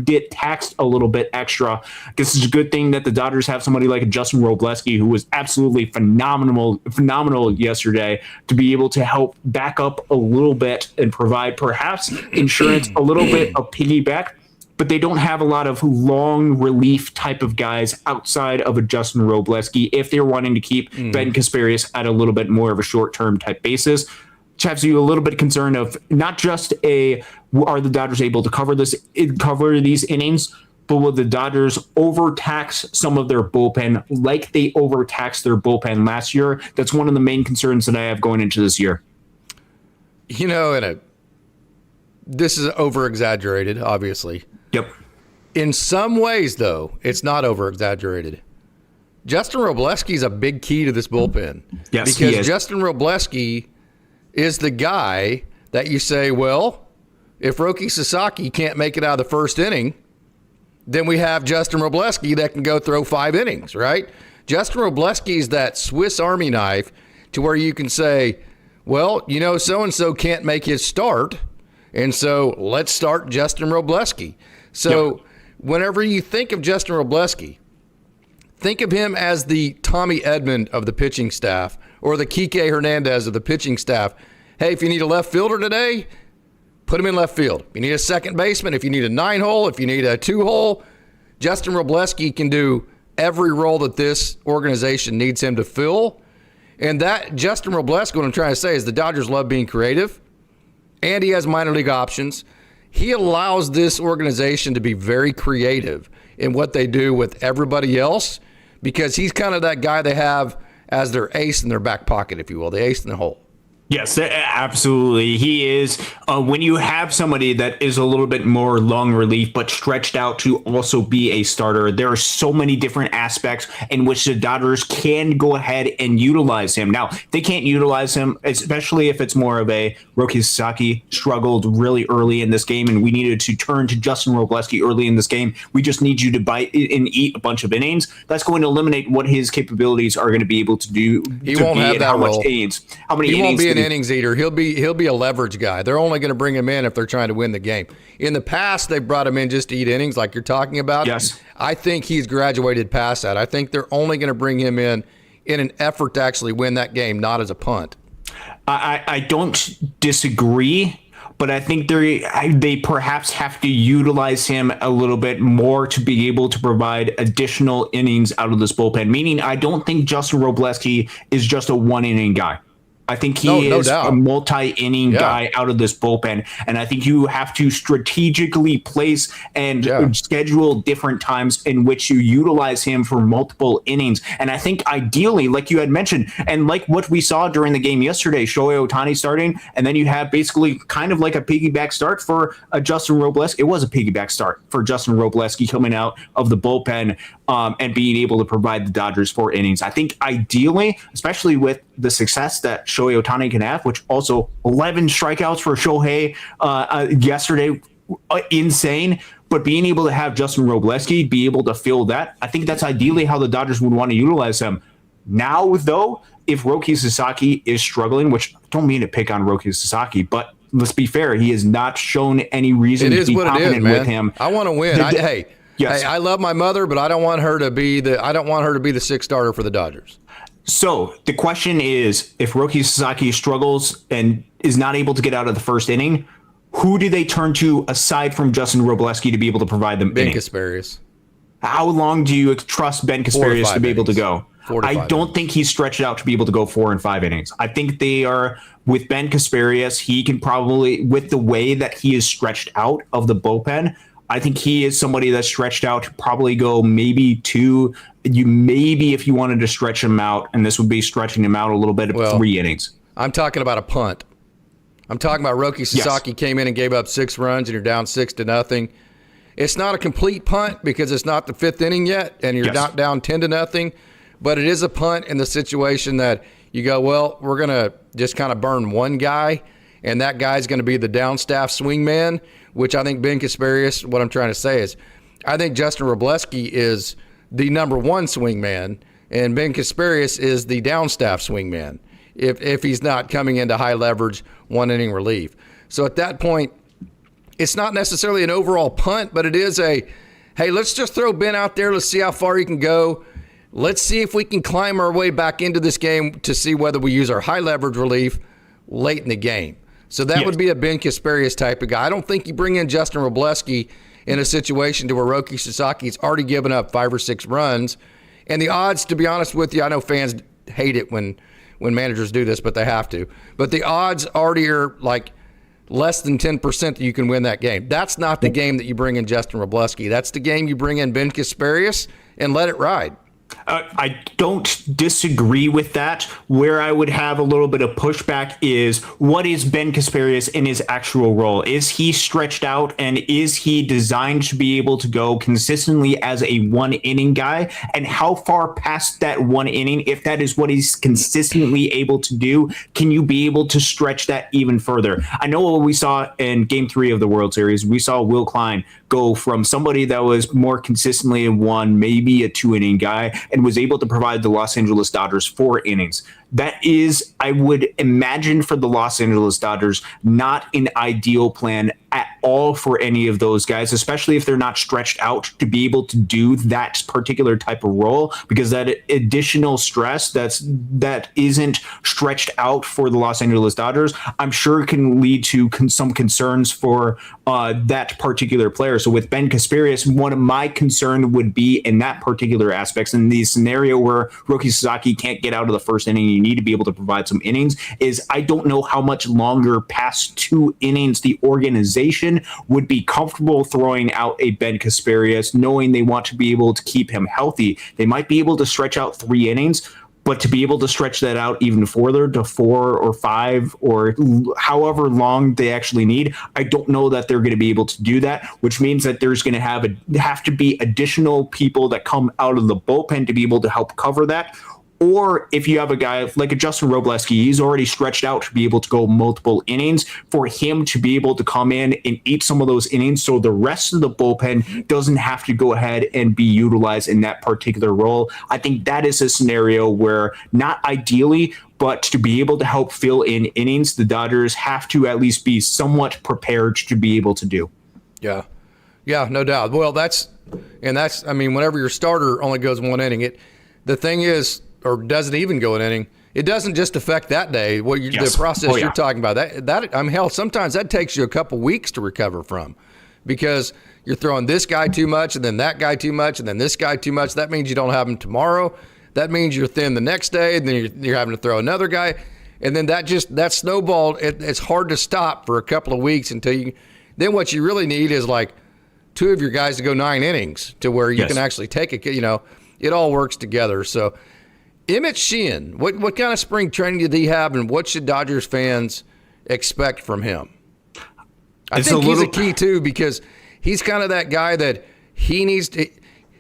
get taxed a little bit extra. This is a good thing that the Dodgers have somebody like Justin Robleski, who was absolutely phenomenal yesterday, to be able to help back up a little bit and provide perhaps insurance, a little bit of piggyback. But they don't have a lot of long relief type of guys outside of a Justin Robleski if they're wanting to keep Ben Kasparius at a little bit more of a short-term type basis. Which has you a little bit concerned of not just are the Dodgers able to cover these innings, but will the Dodgers overtax some of their bullpen like they overtaxed their bullpen last year? That's one of the main concerns that I have going into this year. You know, this is over-exaggerated, obviously. Yep. In some ways, though, it's not over-exaggerated. Justin Robleski is a big key to this bullpen. Yes, he is. Because Justin Robleski is the guy that you say, well, if Roki Sasaki can't make it out of the first inning, then we have Justin Robleski that can go throw 5 innings, right? Justin Robleski is that Swiss Army knife to where you can say, well, you know, so-and-so can't make his start, and so let's start Justin Robleski. So whenever you think of Justin Robleski, think of him as the Tommy Edman of the pitching staff or the Kike Hernandez of the pitching staff. Hey, if you need a left fielder today, put him in left field. If you need a second baseman, if you need a 9-hole, if you need a 2-hole, Justin Robleski can do every role that this organization needs him to fill. And that Justin Robleski, what I'm trying to say is the Dodgers love being creative, and he has minor league options. He allows this organization to be very creative in what they do with everybody else because he's kind of that guy they have as their ace in their back pocket, if you will, the ace in the hole. Yes, absolutely. He is. When you have somebody that is a little bit more long relief, but stretched out to also be a starter, there are so many different aspects in which the Dodgers can go ahead and utilize him. Now, they can't utilize him, especially if it's more of a Roki Sasaki struggled really early in this game, and we needed to turn to Justin Robleski early in this game. We just need you to bite and eat a bunch of innings. That's going to eliminate what his capabilities are going to be able to do. He won't have that role. How many he innings? Won't be an innings eater. He'll be a leverage guy. They're only going to bring him in if they're trying to win the game. In the past, they brought him in just to eat innings, like you're talking about. Yes. I think he's graduated past that. I think they're only going to bring him in an effort to actually win that game, not as a punt. I don't disagree, but I think they perhaps have to utilize him a little bit more to be able to provide additional innings out of this bullpen. Meaning, I don't think Justin Robleski is just a one-inning guy. I think he is a multi-inning guy out of this bullpen, and I think you have to strategically place and schedule different times in which you utilize him for multiple innings. And I think ideally, like you had mentioned, and like what we saw during the game yesterday, Shohei Ohtani starting, and then you have basically kind of like a piggyback start for Justin Robleski. It was a piggyback start for Justin Robleski coming out of the bullpen and being able to provide the Dodgers 4 innings. I think ideally, especially with the success that Shohei Ohtani can have, which also 11 strikeouts for Shohei yesterday, insane. But being able to have Justin Robleski be able to fill that, I think that's ideally how the Dodgers would want to utilize him. Now, though, if Roki Sasaki is struggling, which I don't mean to pick on Roki Sasaki, but let's be fair, he has not shown any reason to be confident with him. I want to win. Hey, I love my mother, but I don't want her to be the sixth starter for the Dodgers. So the question is, if Roki Sasaki struggles and is not able to get out of the first inning, who do they turn to aside from Justin Robleski to be able to provide them Ben innings? Kasparias. How long do you trust Ben Kasparias to be able to go? I don't think he's stretched out to be able to go 4 and 5 innings. I think they are with Ben Kasparias. He can probably, with the way that he is stretched out of the bullpen, I think he is somebody that's stretched out to probably go maybe 2. Maybe if you wanted to stretch him out, and this would be stretching him out a little bit, 3 innings. I'm talking about a punt. I'm talking about Roki Sasaki came in and gave up 6 runs, and you're down 6-0. It's not a complete punt because it's not the 5th inning yet, and you're not down 10-0. But it is a punt in the situation that you go, well, we're going to just kind of burn one guy, and that guy's going to be the downstaff swing man, which I think Ben Kasparias, what I'm trying to say is, I think Justin Robleski is the number 1 swing man, and Ben Kasparias is the downstaff swing man if he's not coming into high leverage 1-inning relief. So at that point, it's not necessarily an overall punt, but it is hey, let's just throw Ben out there. Let's see how far he can go. Let's see if we can climb our way back into this game to see whether we use our high leverage relief late in the game. So that would be a Ben Kasparias type of guy. I don't think you bring in Justin Robleski in a situation to where Roki Sasaki's already given up 5 or 6 runs. And the odds, to be honest with you, I know fans hate it when managers do this, but they have to. But the odds already are like less than 10% that you can win that game. That's not the game that you bring in Justin Robleski. That's the game you bring in Ben Kasparias and let it ride. I don't disagree with that. Where I would have a little bit of pushback is, what is Ben Kasparias in his actual role? Is he stretched out, and is he designed to be able to go consistently as a 1-inning guy? And how far past that 1 inning, if that is what he's consistently able to do, can you be able to stretch that even further? I know what we saw in Game 3 of the World Series. We saw Will Klein go from somebody that was more consistently a 1, maybe a 2-inning guy, and was able to provide the Los Angeles Dodgers 4 innings. That is, I would imagine, for the Los Angeles Dodgers, not an ideal plan at all for any of those guys, especially if they're not stretched out to be able to do that particular type of role, because that additional stress that isn't stretched out for the Los Angeles Dodgers, I'm sure can lead to some concerns for that particular player. So with Ben Kasparias, one of my concern would be in that particular aspects, in the scenario where Roki Sasaki can't get out of the first inning, you need to be able to provide some innings, is I don't know how much longer past 2 innings the organization would be comfortable throwing out a Ben Kasparias, knowing they want to be able to keep him healthy. They might be able to stretch out 3 innings, But to be able to stretch that out even further to 4 or 5 or however long they actually need, I don't know that they're going to be able to do that, which means that there's going to have to be additional people that come out of the bullpen to be able to help cover that. Or if you have a guy like a Justin Robleski, he's already stretched out to be able to go multiple innings, for him to be able to come in and eat some of those innings so the rest of the bullpen doesn't have to go ahead and be utilized in that particular role. I think that is a scenario where, not ideally, but to be able to help fill in innings, the Dodgers have to at least be somewhat prepared to be able to do. Yeah, no doubt. Well, I mean, whenever your starter only goes one inning, the thing is, or doesn't even go an inning, it doesn't just affect that day. The process you're talking about, hell, sometimes that takes you a couple weeks to recover from, because you're throwing this guy too much and then that guy too much and then this guy too much. That means you don't have him tomorrow. That means you're thin the next day, and then you're having to throw another guy. And then that snowball, it's hard to stop for a couple of weeks then what you really need is like 2 of your guys to go 9 innings to where you can actually take it. It all works together. So, Emmett Sheehan, what kind of spring training did he have, and what should Dodgers fans expect from him? I think he's a key too, because he's kind of that guy that he needs to.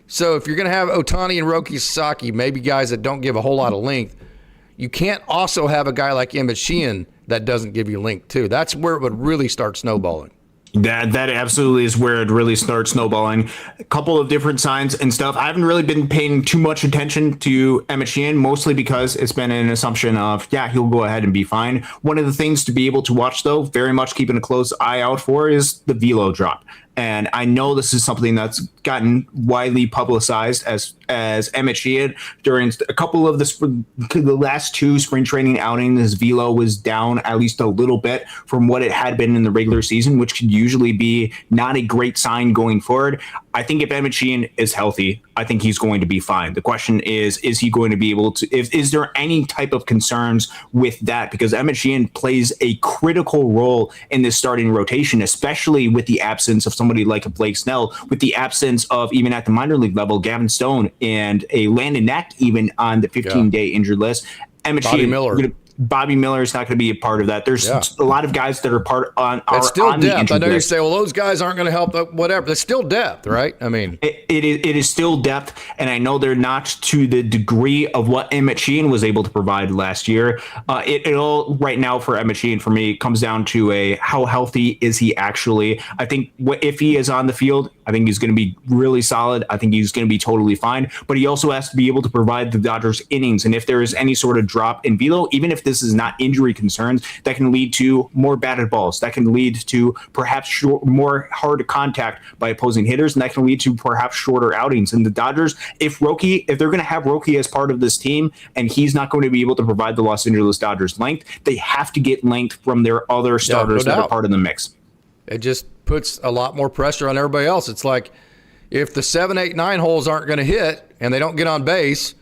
So if you're going to have Ohtani and Roki Sasaki, maybe guys that don't give a whole lot of length, you can't also have a guy like Emmett Sheehan that doesn't give you length too. That's where it would really start snowballing. That absolutely is where it really starts snowballing. A couple of different signs and stuff. I haven't really been paying too much attention to Emmett Sheehan, mostly because it's been an assumption of, he'll go ahead and be fine. One of the things to be able to watch, though, very much keeping a close eye out for, is the velo drop. And I know this is something that's gotten widely publicized as Emmett Sheehan during a couple of the last 2 spring training outings. His velo was down at least a little bit from what it had been in the regular season, which could usually be not a great sign going forward. I think if Emmett Sheehan is healthy, I think he's going to be fine. The question is he going to be able to, is there any type of concerns with that? Because Emmett Sheehan plays a critical role in this starting rotation, especially with the absence of somebody like a Blake Snell, with the absence of, even at the minor league level, Gavin Stone and a Landon Knack even on the 15-day injured list. Emmett Sheehan, Bobby Miller is not going to be a part of that. There's a lot of guys that are it's still depth. I know you say, well, those guys aren't going to help, whatever. It's still depth, right? I mean, it is still depth, and I know they're not to the degree of what Emmett Sheehan was able to provide last year. It all right now for Emmett Sheehan, for me, comes down to how healthy is he actually. I think if he is on the field, I think he's going to be really solid. I think he's going to be totally fine, but he also has to be able to provide the Dodgers innings. And if there is any sort of drop in velo, even if this is not injury concerns, that can lead to more batted balls, that can lead to perhaps more hard contact by opposing hitters, and that can lead to perhaps shorter outings. And the Dodgers, if they're going to have Roki as part of this team and he's not going to be able to provide the Los Angeles Dodgers length, they have to get length from their other starters that are part of the mix. It just puts a lot more pressure on everybody else. It's like, if the 7, 8, 9 holes aren't going to hit and they don't get on base,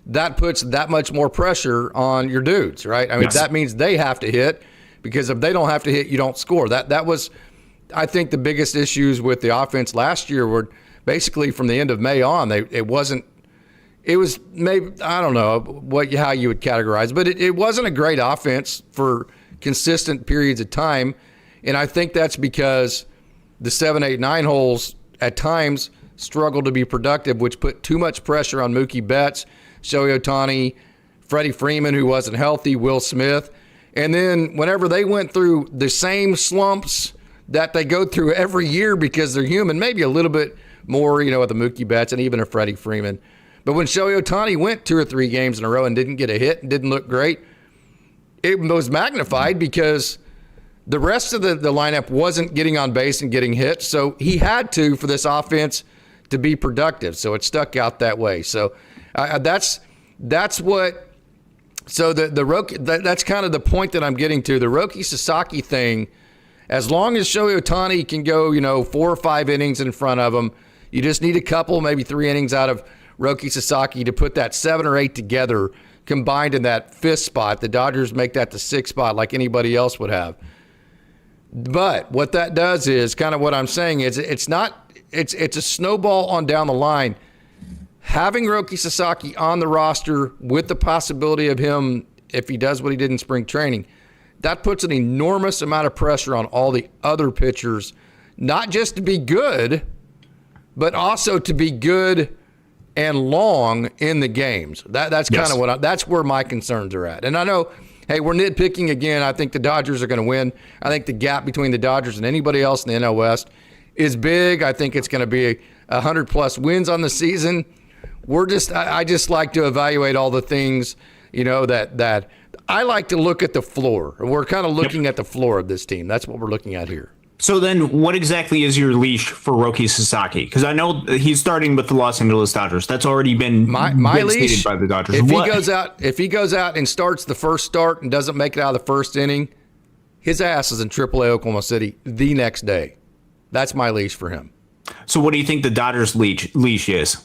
that puts that much more pressure on your dudes, right? I mean, that means they have to hit, because if they don't have to hit, you don't score. That was, I think, the biggest issues with the offense last year were basically from the end of May on. It was maybe, I don't know how you would categorize, but it wasn't a great offense for consistent periods of time. And I think that's because the 7, 8, 9 holes at times struggled to be productive, which put too much pressure on Mookie Betts, Shohei Ohtani, Freddie Freeman, who wasn't healthy, Will Smith. And then whenever they went through the same slumps that they go through every year, because they're human, maybe a little bit more, with the Mookie Betts and even a Freddie Freeman. But when Shohei Ohtani went 2 or 3 games in a row and didn't get a hit and didn't look great, it was magnified because the rest of the lineup wasn't getting on base and getting hit. So he had to, for this offense to be productive. So it stuck out that way. So that's what. So the Roki, that's kind of the point that I'm getting to. The Roki Sasaki thing, as long as Shohei Ohtani can go, 4 or 5 innings in front of him, you just need a couple, maybe 3 innings out of Roki Sasaki to put that 7 or 8 together, combined in that 5th spot. The Dodgers make that the 6th spot like anybody else would have. But what that does is kind of what I'm saying is it's a snowball on down the line. having Roki Sasaki on the roster with the possibility of him, if he does what he did in spring training, that puts an enormous amount of pressure on all the other pitchers, not just to be good, but also to be good and long in the games. That's kind of that's where my concerns are at. And I know, hey, we're nitpicking again. I think the Dodgers are going to win. I think the gap between the Dodgers and anybody else in the NL West is big. I think it's going to be 100+ wins on the season. I just like to evaluate all the things, that I like to look at the floor. We're kind of looking at the floor of this team. That's what we're looking at here. So then what exactly is your leash for Roki Sasaki? Because I know he's starting with the Los Angeles Dodgers. That's already been my leash stated by the Dodgers. If he goes out and starts the first start and doesn't make it out of the first inning, his ass is in AAA Oklahoma City the next day. That's my leash for him. So what do you think the Dodgers leash is?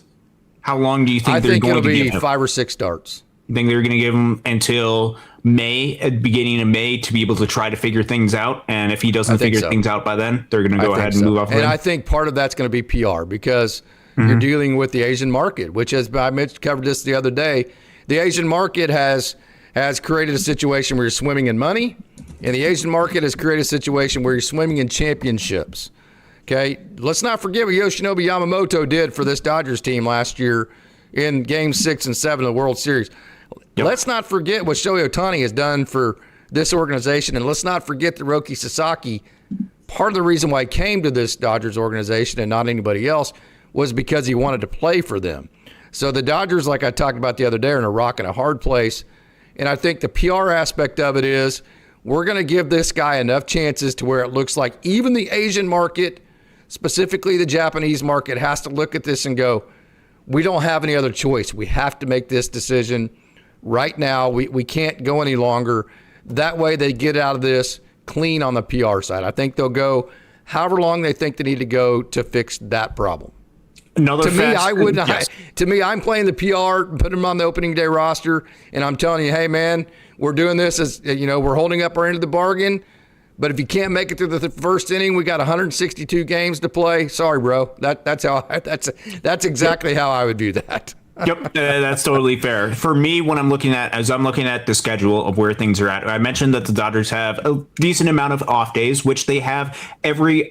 How long do you think they're going to give him? I think it'll be 5 or 6 starts. You think they're going to give him until May, at the beginning of May, to be able to try to figure things out? And if he doesn't figure things out by then, they're going to go ahead and move off. And I think part of that's going to be PR because you're dealing with the Asian market, which, as I covered this the other day, the Asian market has created a situation where you're swimming in money, and the Asian market has created a situation where you're swimming in championships. Okay, let's not forget what Yoshinobu Yamamoto did for this Dodgers team last year in Games 6 and 7 of the World Series. Let's not forget what Shohei Ohtani has done for this organization, and let's not forget that Roki Sasaki, part of the reason why he came to this Dodgers organization and not anybody else was because he wanted to play for them. So the Dodgers, like I talked about the other day, are in a rock and a hard place, and I think the PR aspect of it is we're going to give this guy enough chances to where it looks like even the Asian market, specifically the Japanese market, has to look at this and go, we don't have any other choice. We have to make this decision right now. We can't go any longer. That way they get out of this clean on the PR side. I think they'll go however long they think they need to go to fix that problem. To me, I'm playing the PR, put him on the opening day roster, and I'm telling you, hey, man, we're doing this as, we're holding up our end of the bargain. But if you can't make it through the first inning, we got 162 games to play. Sorry, bro. That's exactly how I would view that. Yep, that's totally fair. For me, when I'm looking at the schedule of where things are at, I mentioned that the Dodgers have a decent amount of off days, which they have every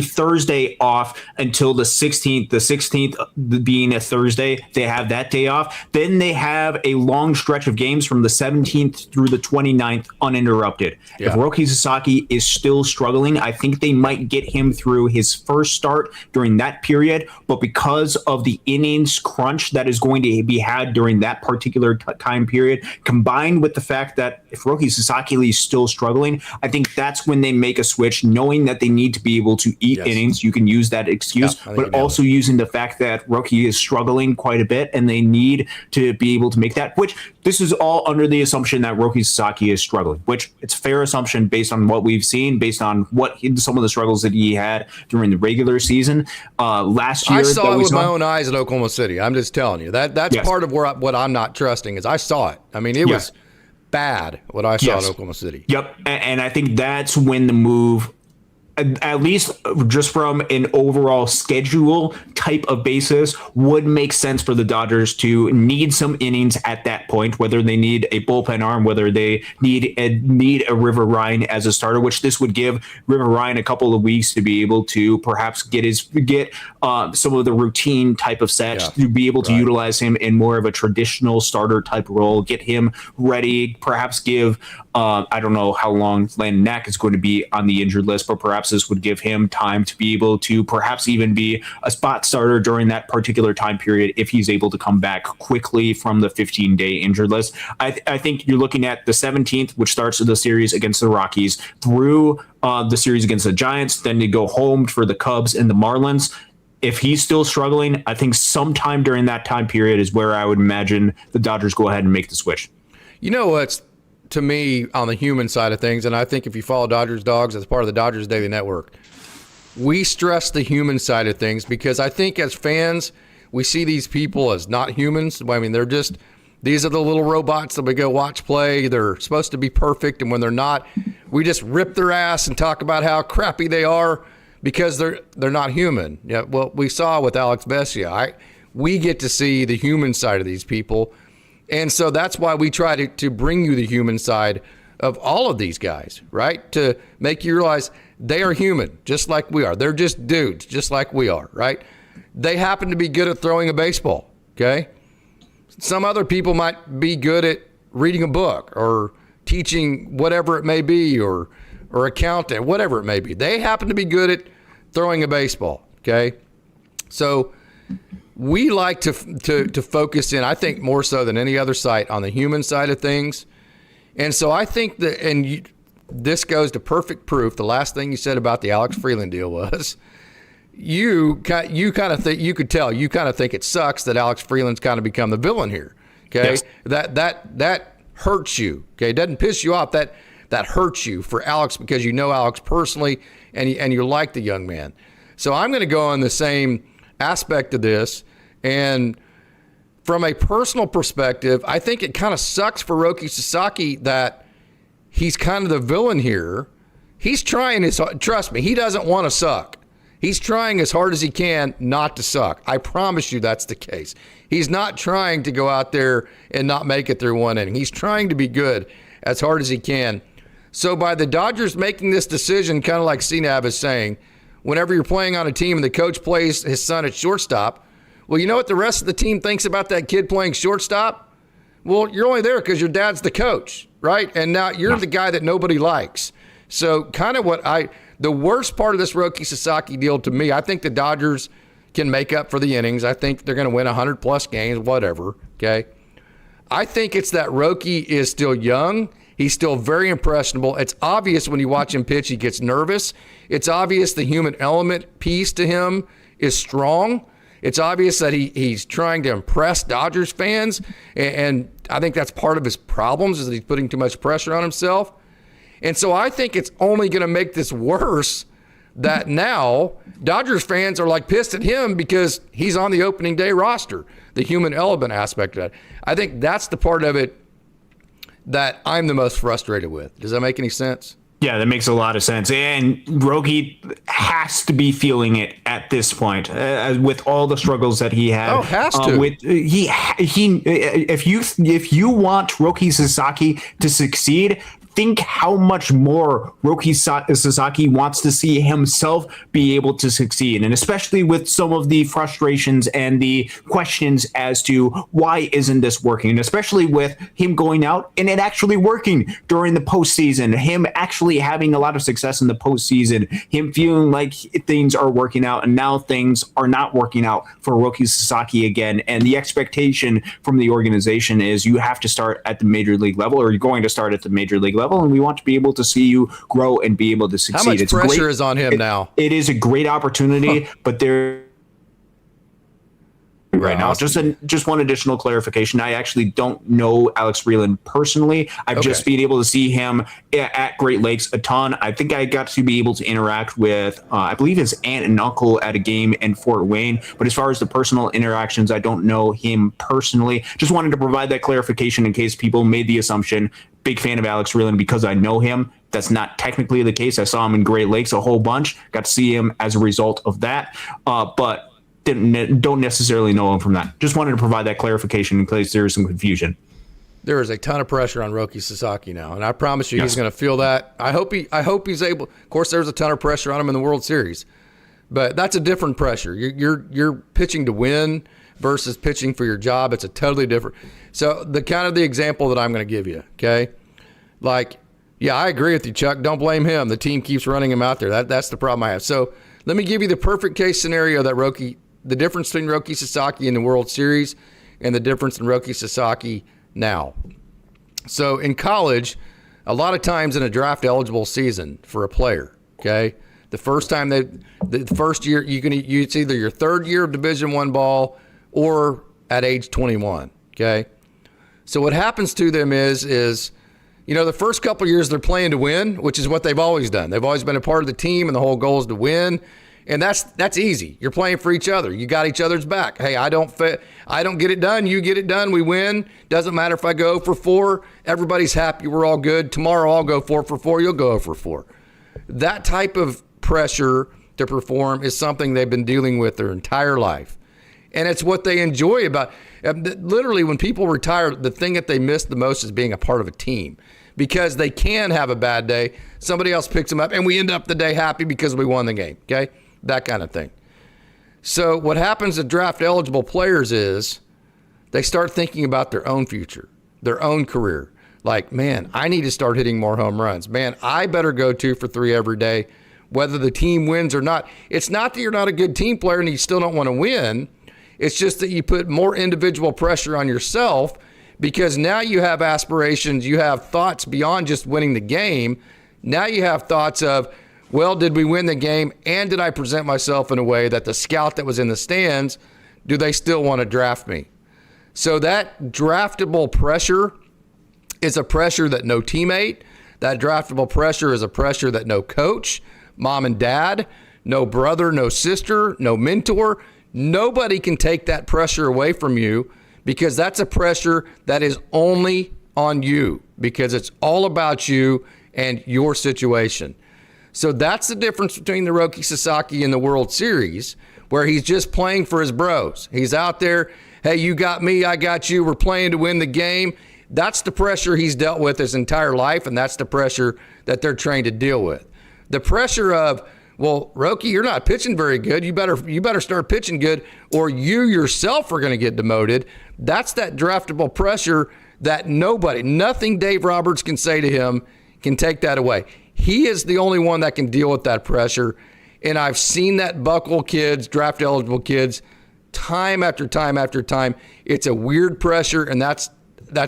Thursday off until the 16th. The 16th being a Thursday, they have that day off. Then they have a long stretch of games from the 17th through the 29th uninterrupted. Yeah. If Roki Sasaki is still struggling, I think they might get him through his first start during that period. But because of the innings crunch that is going to be had during that particular time period, combined with the fact that if Roki Sasaki is still struggling, I think that's when they make a switch, knowing that they need to be able to eat innings. You can use that excuse, but also using the fact that Roki is struggling quite a bit and they need to be able to make that, which this is all under the assumption that Roki Sasaki is struggling, which it's a fair assumption based on what we've seen, based on some of the struggles that he had during the regular season. Last year, I saw it with my own eyes at Oklahoma City. I'm just telling you that's part of what I'm not trusting is I saw it. I mean, it was bad what I saw at Oklahoma City. Yep, and I think that's when the move, at least just from an overall schedule type of basis, would make sense for the Dodgers to need some innings at that point, whether they need a bullpen arm, whether they need a River Ryan as a starter, which this would give River Ryan a couple of weeks to be able to perhaps get some of the routine type of sets, to be able to utilize him in more of a traditional starter type role, get him ready, perhaps give I don't know how long Landon Knack is going to be on the injured list, but perhaps this would give him time to be able to perhaps even be a spot starter during that particular time period if he's able to come back quickly from the 15-day injured list. I think you're looking at the 17th, which starts the series against the Rockies, through the series against the Giants, then you go home for the Cubs and the Marlins. If he's still struggling, I think sometime during that time period is where I would imagine the Dodgers go ahead and make the switch. You know what's, to me, on the human side of things, and I think if you follow Dodgers Dawgs as part of the Dodgers Daily Network, we stress the human side of things because I think as fans, we see these people as not humans. I mean, these are the little robots that we go watch play. They're supposed to be perfect, and when they're not, we just rip their ass and talk about how crappy they are because they're not human. Yeah, well, we saw with Alex Vesia. we get to see the human side of these people. And so that's why we try to bring you the human side of all of these guys, right? To make you realize they are human, just like we are. They're just dudes, just like we are, right? They happen to be good at throwing a baseball, okay? Some other people might be good at reading a book or teaching whatever it may be, or accounting, whatever it may be. They happen to be good at throwing a baseball, okay? So we like to focus in, I think more so than any other site, on the human side of things. And so I think that, this goes to perfect proof. The last thing you said about the Alex Freeland deal was you kind of think, you could tell, you kind of think it sucks that Alex Freeland's kind of become the villain here. Okay. Yes. That hurts you. Okay. It doesn't piss you off. That hurts you for Alex, because you know Alex personally and you like the young man. So I'm going to go on the same aspect of this. And from a personal perspective, I think it kind of sucks for Roki Sasaki that he's kind of the villain here. He's trying his, trust me, he doesn't want to suck. He's trying as hard as he can not to suck. I promise you that's the case. He's not trying to go out there and not make it through one inning. He's trying to be good as hard as he can. So by the Dodgers making this decision, kind of like CNAB is saying, whenever you're playing on a team and the coach plays his son at shortstop, well, you know what the rest of the team thinks about that kid playing shortstop? Well, you're only there because your dad's the coach, right? And now you're the guy that nobody likes. So kind of the worst part of this Roki Sasaki deal to me, I think the Dodgers can make up for the innings. I think they're going to win 100-plus games, whatever, okay? I think it's that Roki is still young. He's still very impressionable. It's obvious when you watch him pitch, he gets nervous. It's obvious the human element piece to him is strong. It's obvious that he's trying to impress Dodgers fans, and I think that's part of his problems, is that he's putting too much pressure on himself. And so I think it's only going to make this worse that now Dodgers fans are like pissed at him because he's on the opening day roster, the human element aspect of that. I think that's the part of it that I'm the most frustrated with. Does that make any sense? Yeah, that makes a lot of sense. And Roki has to be feeling it at this point, with all the struggles that he had. Oh, has to. If you want Roki Sasaki to succeed, think how much more Roki Sasaki wants to see himself be able to succeed, and especially with some of the frustrations and the questions as to why isn't this working, and especially with him going out and it actually working during the postseason, him actually having a lot of success in the postseason, him feeling like things are working out, and now things are not working out for Roki Sasaki again. And the expectation from the organization is you have to start at the major league level, or you're going to start at the major league level, and we want to be able to see you grow and be able to succeed. How much pressure is on him now? It is a great opportunity, but there right now. Just one additional clarification. I actually don't know Alex Freeland personally. I've just been able to see him at Great Lakes a ton. I think I got to be able to interact with, I believe, his aunt and uncle at a game in Fort Wayne. But as far as the personal interactions, I don't know him personally. Just wanted to provide that clarification in case people made the assumption, big fan of Alex Freeland because I know him. That's not technically the case. I saw him in Great Lakes a whole bunch. Got to see him as a result of that. But don't necessarily know him from that. Just wanted to provide that clarification in case there is some confusion. There is a ton of pressure on Roki Sasaki now, and I promise you he's going to feel that. I hope he's able. Of course, there's a ton of pressure on him in the World Series, but that's a different pressure. You're pitching to win versus pitching for your job. It's a totally different. So the example that I'm going to give you, okay? Like, yeah, I agree with you, Chuck. Don't blame him. The team keeps running him out there. That's the problem I have. So let me give you the perfect case scenario that the difference between Roki Sasaki in the World Series and the difference in Roki Sasaki now. So in college, a lot of times in a draft eligible season for a player, okay, the first year it's either your third year of Division I ball or at age 21, okay? So what happens to them is the first couple of years they're playing to win, which is what they've always done. They've always been a part of the team, and the whole goal is to win. And that's easy. You're playing for each other. You got each other's back. Hey, I don't get it done. You get it done. We win. Doesn't matter if I go for 4. Everybody's happy. We're all good. Tomorrow I'll go 4 for 4. You'll go for 4. That type of pressure to perform is something they've been dealing with their entire life. And it's what they enjoy about literally when people retire, the thing that they miss the most is being a part of a team, because they can have a bad day. Somebody else picks them up and we end up the day happy because we won the game. Okay. That kind of thing. So what happens to draft eligible players is they start thinking about their own future, their own career. Like, man, I need to start hitting more home runs. Man, I better go 2 for 3 every day, whether the team wins or not. It's not that you're not a good team player and you still don't want to win. It's just that you put more individual pressure on yourself because now you have aspirations, you have thoughts beyond just winning the game. Now you have thoughts of, well, did we win the game and did I present myself in a way that the scout that was in the stands, do they still want to draft me? So that draftable pressure is a pressure that no teammate, that draftable pressure is a pressure that no coach, mom and dad, no brother, no sister, no mentor, nobody can take that pressure away from you, because that's a pressure that is only on you, because it's all about you and your situation. So that's the difference between the Roki Sasaki and the World Series, where he's just playing for his bros. He's out there, hey, you got me, I got you, we're playing to win the game. That's the pressure he's dealt with his entire life, and that's the pressure that they're trained to deal with. The pressure of, well, Roki, you're not pitching very good. You better start pitching good, or you yourself are going to get demoted. That's that draftable pressure that nothing Dave Roberts can say to him can take that away. He is the only one that can deal with that pressure, and I've seen that buckle kids, draft-eligible kids, time after time after time. It's a weird pressure, and that's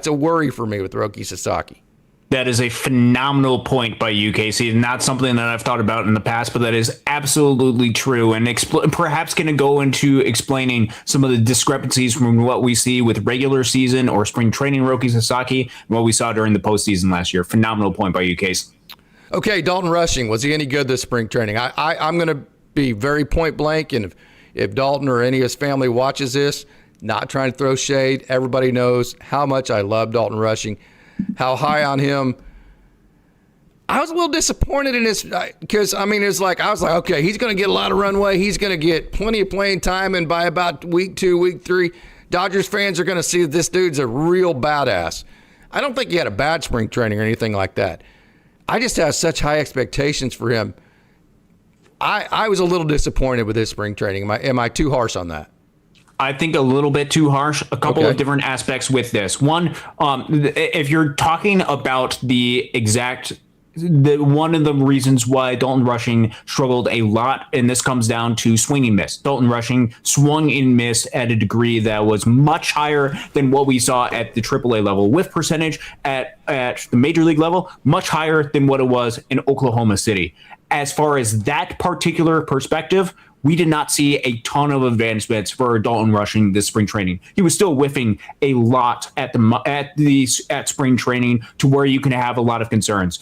a worry for me with Roki Sasaki. That is a phenomenal point by you, Casey. Not something that I've thought about in the past, but that is absolutely true. And perhaps going to go into explaining some of the discrepancies from what we see with regular season or spring training Roki Sasaki and what we saw during the postseason last year. Phenomenal point by you, Casey. Okay, Dalton Rushing, was he any good this spring training? I'm going to be very point blank, and if Dalton or any of his family watches this, not trying to throw shade, everybody knows how much I love Dalton Rushing, how high on him. I was a little disappointed in his, because, I mean, it's like, I was like, okay, he's going to get a lot of runway. He's going to get plenty of playing time, and by about week 2, week 3, Dodgers fans are going to see that this dude's a real badass. I don't think he had a bad spring training or anything like that. I just have such high expectations for him. I was a little disappointed with his spring training. Am I too harsh on that? I think a little bit too harsh. A couple of different aspects with this. One, if you're talking about one of the reasons why Dalton Rushing struggled a lot, and this comes down to swing and miss. Dalton Rushing swung and missed at a degree that was much higher than what we saw at the AAA level. Whiff percentage at the major league level, much higher than what it was in Oklahoma City. As far as that particular perspective, we did not see a ton of advancements for Dalton Rushing this spring training. He was still whiffing a lot at spring training, to where you can have a lot of concerns.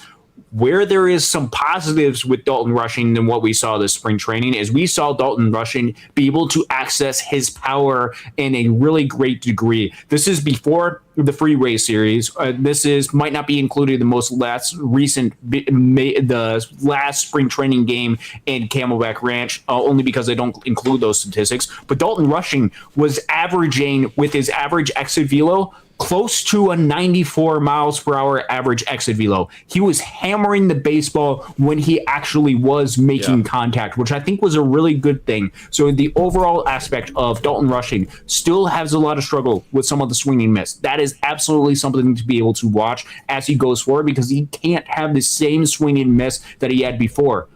Where there is some positives with Dalton Rushing than what we saw this spring training is we saw Dalton Rushing be able to access his power in a really great degree. This is before the Freeway series. Might not be included in the last spring training game in Camelback Ranch, only because they don't include those statistics. But Dalton Rushing was averaging, with his average exit velo, close to a 94 miles per hour average exit velo. He was hammering the baseball when he actually was making contact, which I think was a really good thing. So the overall aspect of Dalton Rushing still has a lot of struggle with some of the swing and miss. That is absolutely something to be able to watch as he goes forward, because he can't have the same swing and miss that he had before.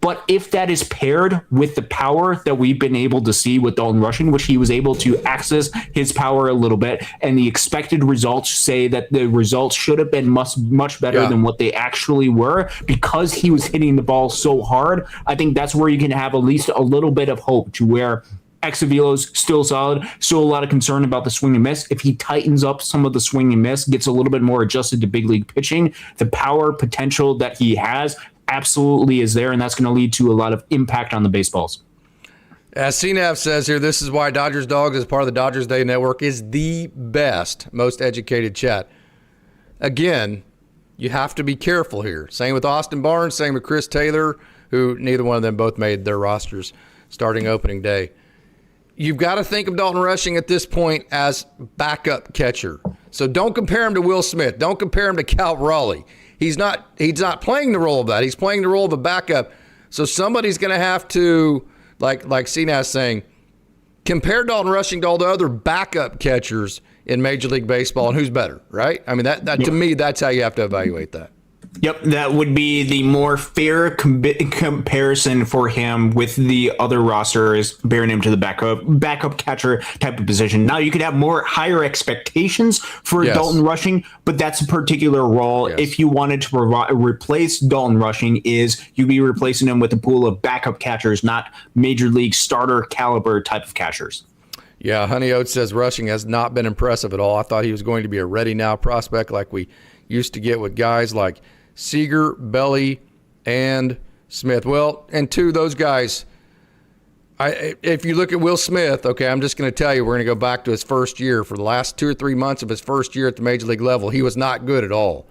But if that is paired with the power that we've been able to see with Dalton Rushing, which he was able to access his power a little bit, and the expected results say that the results should have been much better than what they actually were, because he was hitting the ball so hard, I think that's where you can have at least a little bit of hope, to where exit velo's still solid, still a lot of concern about the swing and miss. If he tightens up some of the swing and miss, gets a little bit more adjusted to big league pitching, the power potential that he has absolutely is there, and that's going to lead to a lot of impact on the baseballs. As CNAV says here, this is why Dodgers Dawgs, as part of the Dodgers Day Network, is the best, most educated chat. Again, you have to be careful here. Same with Austin Barnes, same with Chris Taylor, who neither one of them both made their rosters starting opening day. you've got to think of Dalton Rushing at this point as backup catcher. So don't compare him to Will Smith. Don't compare him to Cal Raleigh. He's not playing the role of that. He's playing the role of a backup. So somebody's going to have to, like CNAS saying, compare Dalton Rushing to all the other backup catchers in Major League Baseball, and who's better, right? I mean, that to me, that's how you have to evaluate that. Yep, that would be the more fair comparison for him with the other rosters, comparing him to the backup catcher type of position. Now, you could have higher expectations for Dalton Rushing, but that's a particular role. Yes. If you wanted to replace Dalton Rushing, you'd be replacing him with a pool of backup catchers, not major league starter caliber type of catchers. Yeah, Honey Oates says Rushing has not been impressive at all. I thought he was going to be a ready now prospect like we used to get with guys like Seager, Belly, and Smith. Well, and those guys, if you look at Will Smith, okay, I'm just going to tell you, we're going to go back to his first year. For the last 2 or 3 months of his first year at the Major League level, he was not good at all.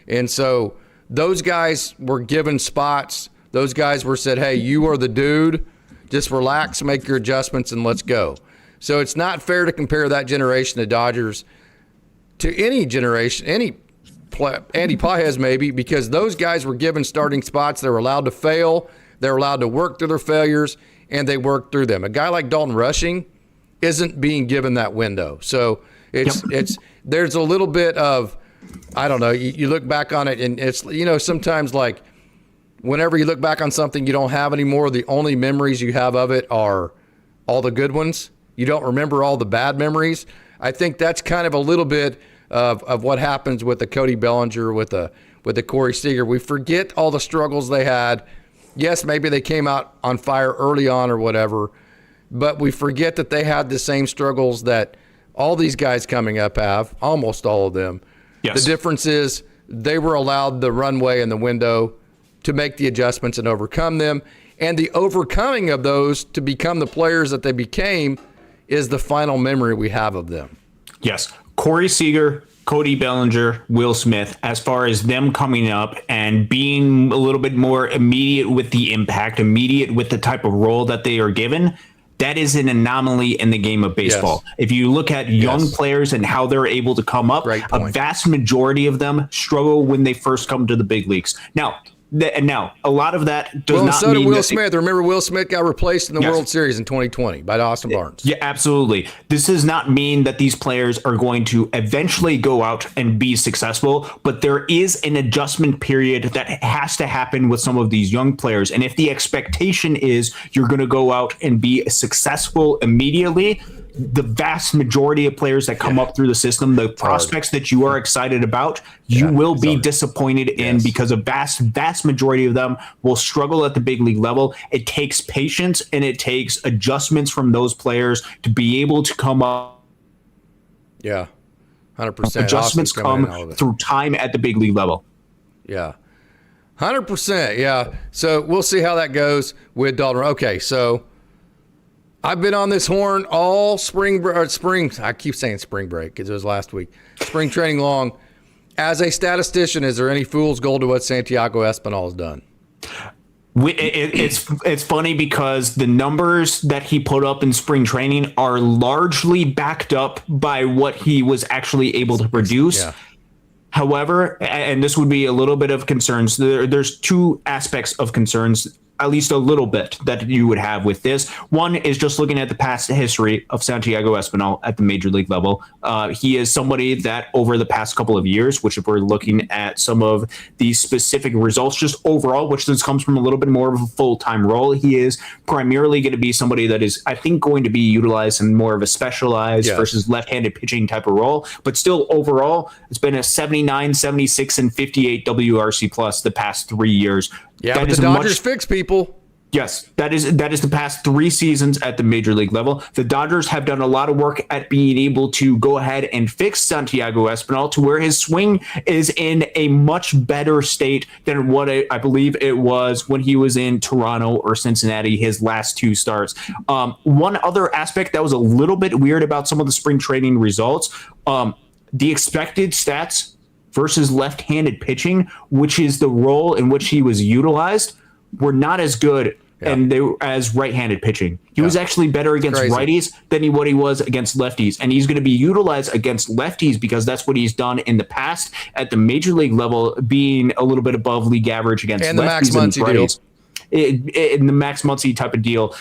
And so those guys were given spots. Those guys were said, hey, you are the dude. Just relax, make your adjustments, and let's go. So it's not fair to compare that generation of Dodgers to any generation, Andy Pages maybe, because those guys were given starting spots. They were allowed to fail. They were allowed to work through their failures, and they worked through them. A guy like Dalton Rushing isn't being given that window. So there's a little bit of, I don't know, you look back on it, and it's, sometimes like whenever you look back on something you don't have anymore, the only memories you have of it are all the good ones. You don't remember all the bad memories. I think that's kind of a little bit of what happens with the Cody Bellinger, with the Corey Seager. We forget all the struggles they had. Yes, maybe they came out on fire early on or whatever, but we forget that they had the same struggles that all these guys coming up have, almost all of them. Yes. The difference is they were allowed the runway and the window to make the adjustments and overcome them, and the overcoming of those to become the players that they became is the final memory we have of them. Yes. Corey Seager, Cody Bellinger, Will Smith, as far as them coming up and being a little bit more immediate with the impact, immediate with the type of role that they are given, that is an anomaly in the game of baseball. Yes. If you look at young players and how they're able to come up, a vast majority of them struggle when they first come to the big leagues. Now, a lot of that does not mean... Well, so did Will Smith. Remember, Will Smith got replaced in the World Series in 2020 by Austin Barnes. Yeah, absolutely. This does not mean that these players are going to eventually go out and be successful, but there is an adjustment period that has to happen with some of these young players. And if the expectation is you're going to go out and be successful immediately, the vast majority of players that come up through the system, the prospects that you are excited about, you will be disappointed in, because a vast majority of them will struggle at the big league level. It takes patience and it takes adjustments from those players to be able to come up. Yeah, 100%. Adjustments come through time at the big league level. Yeah, 100%. Yeah. So we'll see how that goes with Dalton. Okay, so I've been on this horn all spring. I keep saying spring break because it was last week. Spring training long. As a statistician, is there any fool's gold to what Santiago Espinal has done? It's funny because the numbers that he put up in spring training are largely backed up by what he was actually able to produce. Yeah. However, and this would be a little bit of concerns, there's two aspects of concerns, at least a little bit, that you would have with this. One is just looking at the past history of Santiago Espinal at the major league level. He is somebody that over the past couple of years, which if we're looking at some of the specific results just overall, which this comes from a little bit more of a full-time role, he is primarily going to be somebody that is, I think, going to be utilized in more of a specialized versus left-handed pitching type of role. But still, overall, it's been a 79, 76, and 58 WRC plus the past 3 years. Yeah, but the Dodgers fix people. Yes, that is the past 3 seasons at the major league level. The Dodgers have done a lot of work at being able to go ahead and fix Santiago Espinal to where his swing is in a much better state than what I believe it was when he was in Toronto or Cincinnati, his last 2 starts. One other aspect that was a little bit weird about some of the spring training results, the expected stats versus left-handed pitching, which is the role in which he was utilized, were not as good and they were as right-handed pitching. He was actually better against righties than what he was against lefties, and he's going to be utilized against lefties because that's what he's done in the past at the major league level, being a little bit above league average against and lefties the Max Muncy deal. In the Max Muncy type of deal.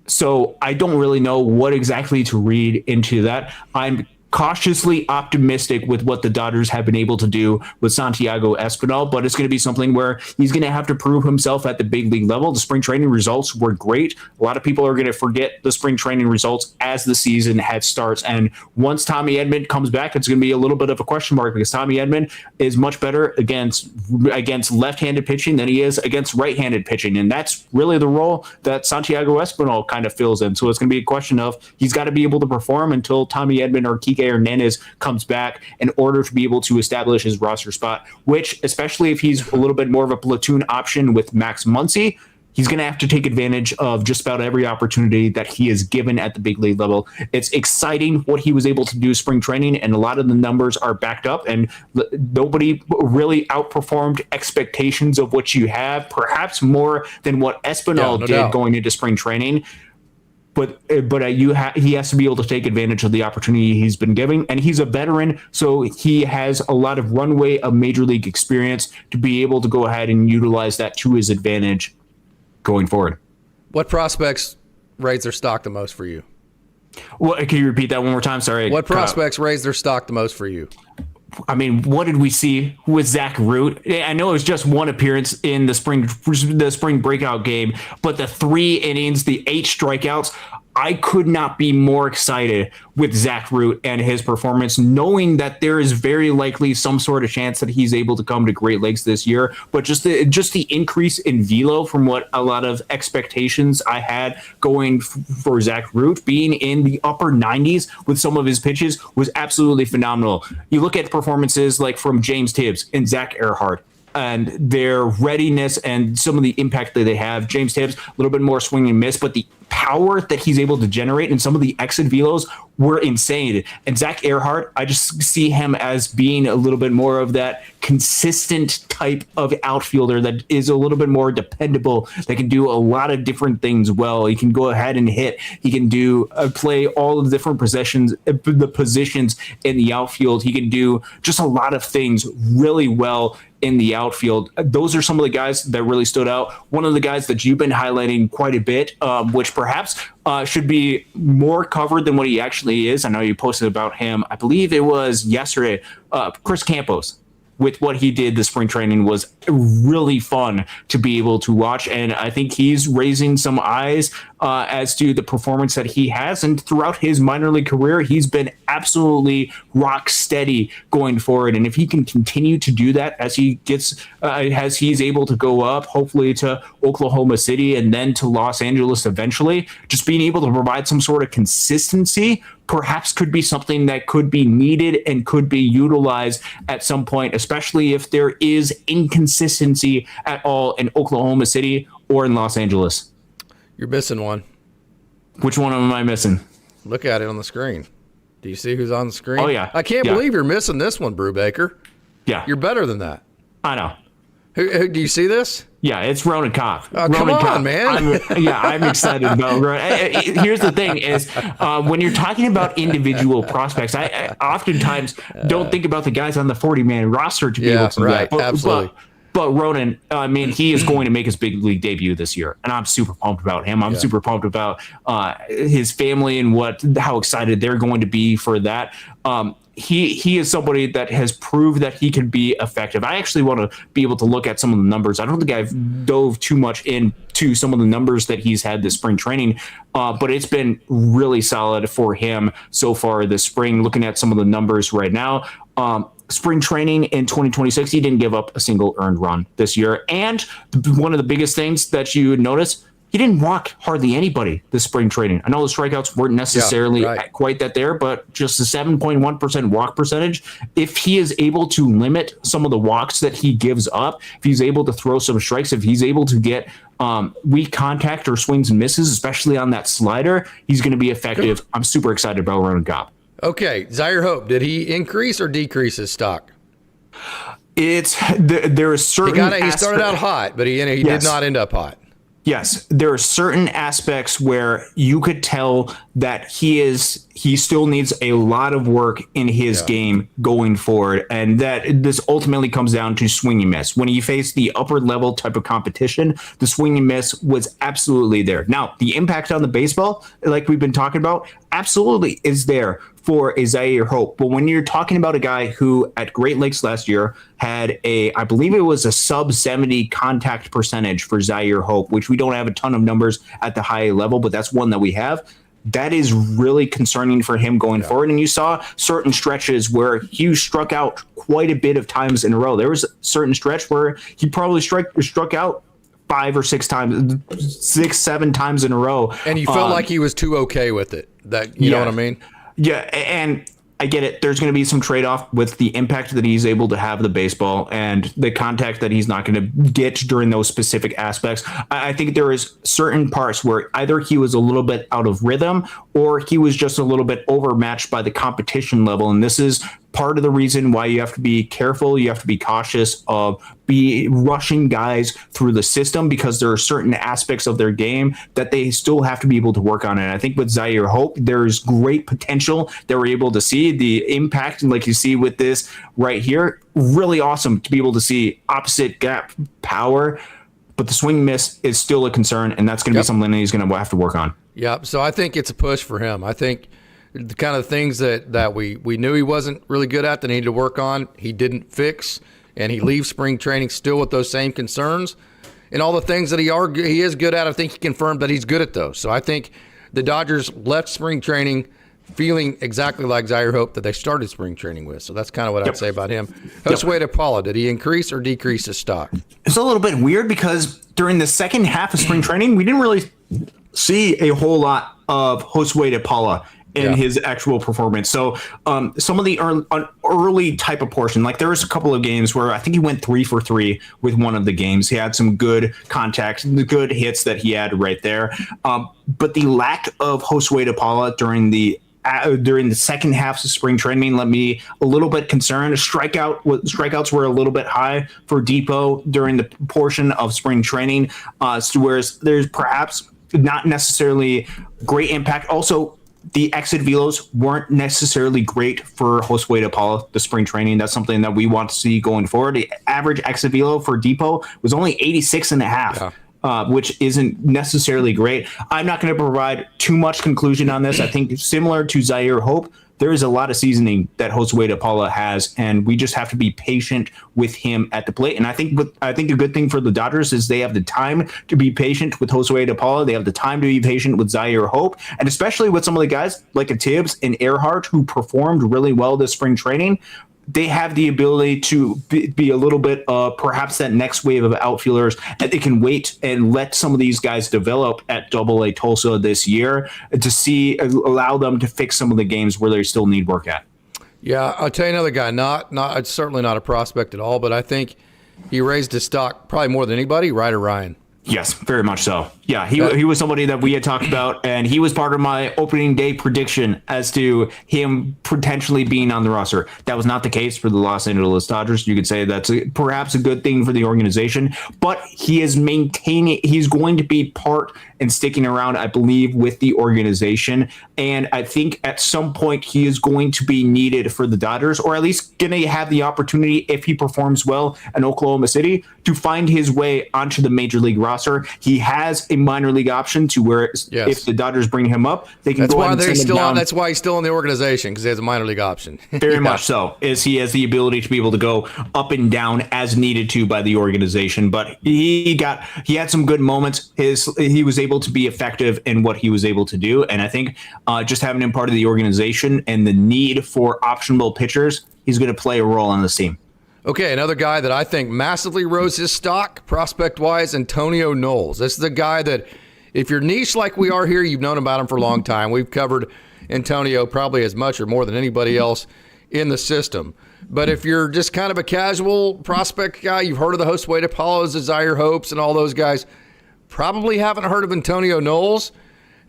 So I don't really know what exactly to read into that. I'm cautiously optimistic with what the Dodgers have been able to do with Santiago Espinal, but it's going to be something where he's going to have to prove himself at the big league level. The spring training results were great. A lot of people are going to forget the spring training results as the season starts. And once Tommy Edman comes back, it's going to be a little bit of a question mark because Tommy Edman is much better against left-handed pitching than he is against right-handed pitching. And that's really the role that Santiago Espinal kind of fills in. So it's going to be a question of he's got to be able to perform until Tommy Edman or Kike Hernandez comes back in order to be able to establish his roster spot, which, especially if he's a little bit more of a platoon option with Max Muncy, he's going to have to take advantage of just about every opportunity that he is given at the big league level. It's exciting what he was able to do spring training, and a lot of the numbers are backed up, and nobody really outperformed expectations of what you have, perhaps more than what Espinal did going into spring training. But he has to be able to take advantage of the opportunity he's been given, and he's a veteran, so he has a lot of runway of major league experience to be able to go ahead and utilize that to his advantage going forward. What prospects raise their stock the most for you? Well, can you repeat that one more time? Sorry. What prospects raise their stock the most for you? I mean, what did we see with Zach Root? I know it was just one appearance in the spring breakout game, but the 3 innings, the 8 strikeouts, I could not be more excited with Zach Root and his performance, knowing that there is very likely some sort of chance that he's able to come to Great Lakes this year. But just the increase in velo from what a lot of expectations I had going for Zach Root, being in the upper 90s with some of his pitches was absolutely phenomenal. You look at performances like from James Tibbs and Zach Earhart, and their readiness and some of the impact that they have. James Tibbs, a little bit more swing and miss, but the power that he's able to generate and some of the exit velos were insane. And Zach Earhart, I just see him as being a little bit more of that consistent type of outfielder that is a little bit more dependable, that can do a lot of different things well. He can go ahead and hit. He can do play all of the different the positions in the outfield. He can do just a lot of things really well in the outfield. Those are some of the guys that really stood out. One of the guys that you've been highlighting quite a bit, which perhaps should be more covered than what he actually is. I know you posted about him. I believe it was yesterday. Chris Campos, with what he did this spring training, was really fun to be able to watch. And I think he's raising some eyes as to the performance that he has. And throughout his minor league career, he's been absolutely rock steady going forward. And if he can continue to do that as he's able to go up, hopefully to Oklahoma City and then to Los Angeles eventually, just being able to provide some sort of consistency perhaps could be something that could be needed and could be utilized at some point, especially if there is inconsistency at all in Oklahoma City or in Los Angeles. You're missing one. Which one am I missing? Look at it on the screen. Do you see who's on the screen? Oh, yeah. I can't believe you're missing this one, Brubaker. Yeah. You're better than that. I know. Who do you see this? Yeah, it's Ronan Kopp. Oh, come on, man. I'm excited about Ronan. Here's the thing is when you're talking about individual prospects, I oftentimes don't think about the guys on the 40-man roster to be able to do that. Absolutely. But Ronan, I mean, he is going to make his big league debut this year, and I'm super pumped about him. I'm super pumped about his family and how excited they're going to be for that. He is somebody that has proved that he can be effective. I actually want to be able to look at some of the numbers. I don't think I've dove too much into some of the numbers that he's had this spring training, but it's been really solid for him so far this spring. Looking at some of the numbers right now, spring training in 2026, he didn't give up a single earned run this year. And one of the biggest things that you would notice, he didn't walk hardly anybody this spring training. I know the strikeouts weren't necessarily quite that there, but just a 7.1% walk percentage. If he is able to limit some of the walks that he gives up, if he's able to throw some strikes, if he's able to get weak contact or swings and misses, especially on that slider, he's going to be effective. I'm super excited about Ronan Kopp. Okay, Zaire Hope, did he increase or decrease his stock? There is certain he started out hot, but he did not end up hot. Yes, there are certain aspects where you could tell that he still needs a lot of work in his game going forward, and that this ultimately comes down to swing and miss. When he faced the upper level type of competition, the swing and miss was absolutely there. Now, the impact on the baseball, like we've been talking about, absolutely is there for a Zaire Hope. But when you're talking about a guy who at Great Lakes last year had I believe it was a sub 70 contact percentage for Zaire Hope, which we don't have a ton of numbers at the high level, but that's one that we have. That is really concerning for him going forward. And you saw certain stretches where he struck out quite a bit of times in a row. There was a certain stretch where he probably struck out 5 or 6 times, 6, 7 times in a row. And you felt like he was too okay with it. That you know what I mean? Yeah, and I get it. There's going to be some trade-off with the impact that he's able to have the baseball and the contact that he's not going to get during those specific aspects. I think there is certain parts where either he was a little bit out of rhythm or he was just a little bit overmatched by the competition level. And this is part of the reason why you have to be careful. You have to be cautious of rushing guys through the system, because there are certain aspects of their game that they still have to be able to work on. And I think with Zaire Hope, there's great potential that we're able to see the impact. And like you see with this right here, really awesome to be able to see opposite gap power, but the swing miss is still a concern. And that's going to be something that he's going to have to work on. Yep. So I think it's a push for him. I think the kind of things that we knew he wasn't really good at that he needed to work on, he didn't fix, and he leaves spring training still with those same concerns. And all the things that he is good at, I think he confirmed that he's good at those. So I think the Dodgers left spring training feeling exactly like Zaire Hope that they started spring training with. So that's kind of what I'd say about him. Josue DePaula, did he increase or decrease his stock? It's a little bit weird because during the second half of spring training, we didn't really see a whole lot of Josue DePaula in his actual performance. So some of the early type of portion, like there was a couple of games where I think he went 3 for 3 with one of the games. He had some good contact, the good hits that he had right there. But the lack of Josue DePaula during the second half of spring training left me a little bit concerned. Strikeouts were a little bit high for Depot during the portion of spring training, whereas there's perhaps not necessarily great impact. Also, the exit velos weren't necessarily great for Josue DePaula, the spring training. That's something that we want to see going forward. The average exit velo for Depot was only 86.5, which isn't necessarily great. I'm not going to provide too much conclusion on this. I think similar to Zaire Hope, there is a lot of seasoning that Josue DePaula has, and we just have to be patient with him at the plate. And I think a good thing for the Dodgers is they have the time to be patient with Josue DePaula. They have the time to be patient with Zaire Hope, and especially with some of the guys like a Tibbs and Earhart who performed really well this spring training. They have the ability to be a little bit perhaps that next wave of outfielders, and they can wait and let some of these guys develop at Double-A Tulsa this year to allow them to fix some of the games where they still need work at. Yeah, I'll tell you another guy, not certainly not a prospect at all, but I think he raised his stock probably more than anybody, Ryder Ryan. Yes, very much so. Yeah, he was somebody that we had talked about, and he was part of my opening day prediction as to him potentially being on the roster. That was not the case for the Los Angeles Dodgers. You could say that's perhaps a good thing for the organization, but he is maintaining. He's going to be part and sticking around, I believe, with the organization. And I think at some point he is going to be needed for the Dodgers, or at least going to have the opportunity, if he performs well in Oklahoma City, to find his way onto the major league roster. He has a minor league option to where if the Dodgers bring him up, they can go ahead and send him down. That's why he's still in the organization, because he has a minor league option. Very much so. He has the ability to be able to go up and down as needed to by the organization. But he had some good moments. He was able to be effective in what he was able to do. And I think just having him part of the organization and the need for optionable pitchers, he's going to play a role on this team. Okay, another guy that I think massively rose his stock, prospect-wise, Antonio Knowles. This is a guy that, if you're niche like we are here, you've known about him for a long time. We've covered Antonio probably as much or more than anybody else in the system. But if you're just kind of a casual prospect guy, you've heard of the Josue DePaulas, the Zaire Hopes, and all those guys, probably haven't heard of Antonio Knowles.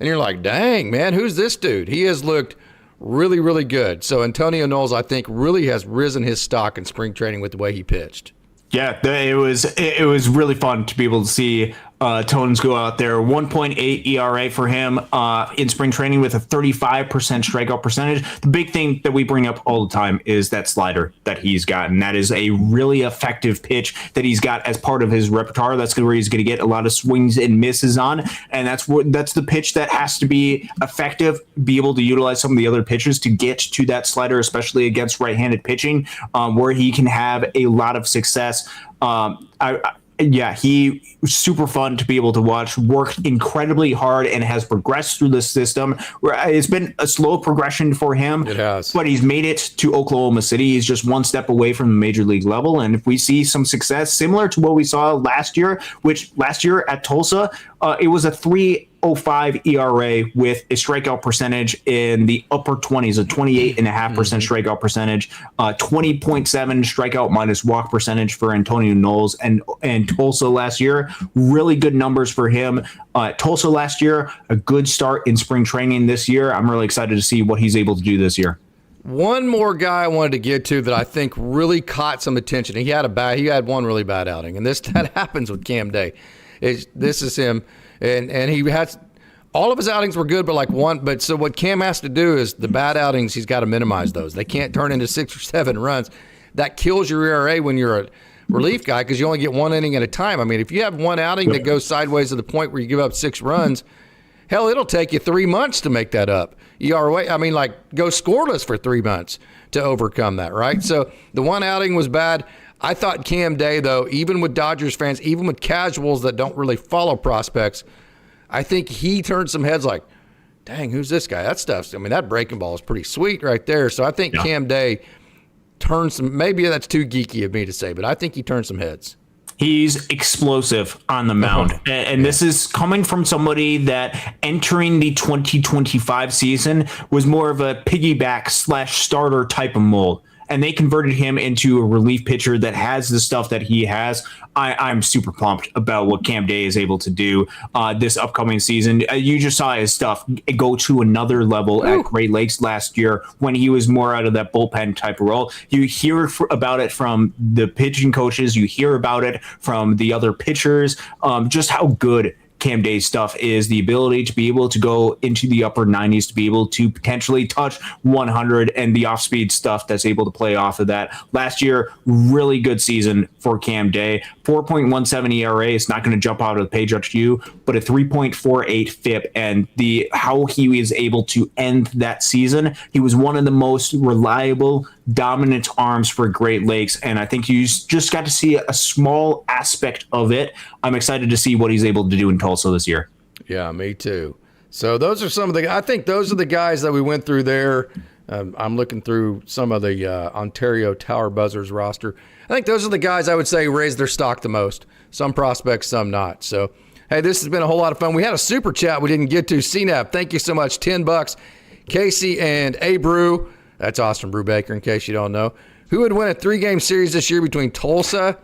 And you're like, dang, man, who's this dude? He has looked really, really good. So Antonio Knowles, I think, really has risen his stock in spring training with the way he pitched. Yeah, it was really fun to be able to see tones go out there. 1.8 ERA for him in spring training with a 35% strikeout percentage. The big thing that we bring up all the time is that slider that he's gotten. That is a really effective pitch that he's got as part of his repertoire. That's where he's going to get a lot of swings and misses on, and that's the pitch that has to be effective, be able to utilize some of the other pitches to get to that slider, especially against right-handed pitching, where he can have a lot of success. He was super fun to be able to watch, worked incredibly hard, and has progressed through the system. It's been a slow progression for him. It has. But he's made it to Oklahoma City. He's just one step away from the major league level. And if we see some success similar to what we saw last year, which last year at Tulsa, it was a 3.05 ERA with a strikeout percentage in the upper 20s, a 28.5% strikeout percentage, 20.7 strikeout minus walk percentage for Antonio Knowles, and Tulsa last year. Really good numbers for him. Tulsa last year, a good start in spring training this year. I'm really excited to see what he's able to do this year. One more guy I wanted to get to that I think really caught some attention. He had one really bad outing, and that happens with Cam Day. This is him, and he had all of his outings were good, but But so what Cam has to do is the bad outings, he's got to minimize those. They can't turn into 6 or 7 runs. That kills your ERA when you're a relief guy because you only get one inning at a time. I mean, if you have one outing that goes sideways to the point where you give up 6 runs, hell, it'll take you 3 months to make that up. ERA, I mean, go scoreless for 3 months to overcome that, right? So the one outing was bad. I thought Cam Day, though, even with Dodgers fans, even with casuals that don't really follow prospects, I think he turned some heads like, dang, who's this guy? That breaking ball is pretty sweet right there. So I think Cam Day turned some, maybe that's too geeky of me to say, but I think he turned some heads. He's explosive on the mound. And this is coming from somebody that entering the 2025 season was more of a piggyback / starter type of mold. And they converted him into a relief pitcher that has the stuff that he has. I'm super pumped about what Cam Day is able to do this upcoming season. You just saw his stuff go to another level at Great Lakes last year when he was more out of that bullpen type of role. You hear about it from the pitching coaches. You hear about it from the other pitchers, just how good Cam Day's stuff is, the ability to be able to go into the upper 90s, to be able to potentially touch 100, and the off-speed stuff that's able to play off of that. Last year, really good season for Cam Day. 4.17 ERA is not going to jump out of the page at you, but a 3.48 FIP, and how he was able to end that season. He was one of the most reliable, dominant arms for Great Lakes, and I think you just got to see a small aspect of it. I'm excited to see what he's able to do in Tulsa this year. Yeah, me too. So those are I think those are the guys that we went through there. I'm looking through some of the Ontario Tower Buzzers roster. I think those are the guys I would say raised their stock the most. Some prospects, some not. So, hey, this has been a whole lot of fun. We had a super chat we didn't get to. CNAP, thank you so much. $10. Casey and A. Brew. That's Austin Brubaker, in case you don't know. Who would win a 3-game series this year between Tulsa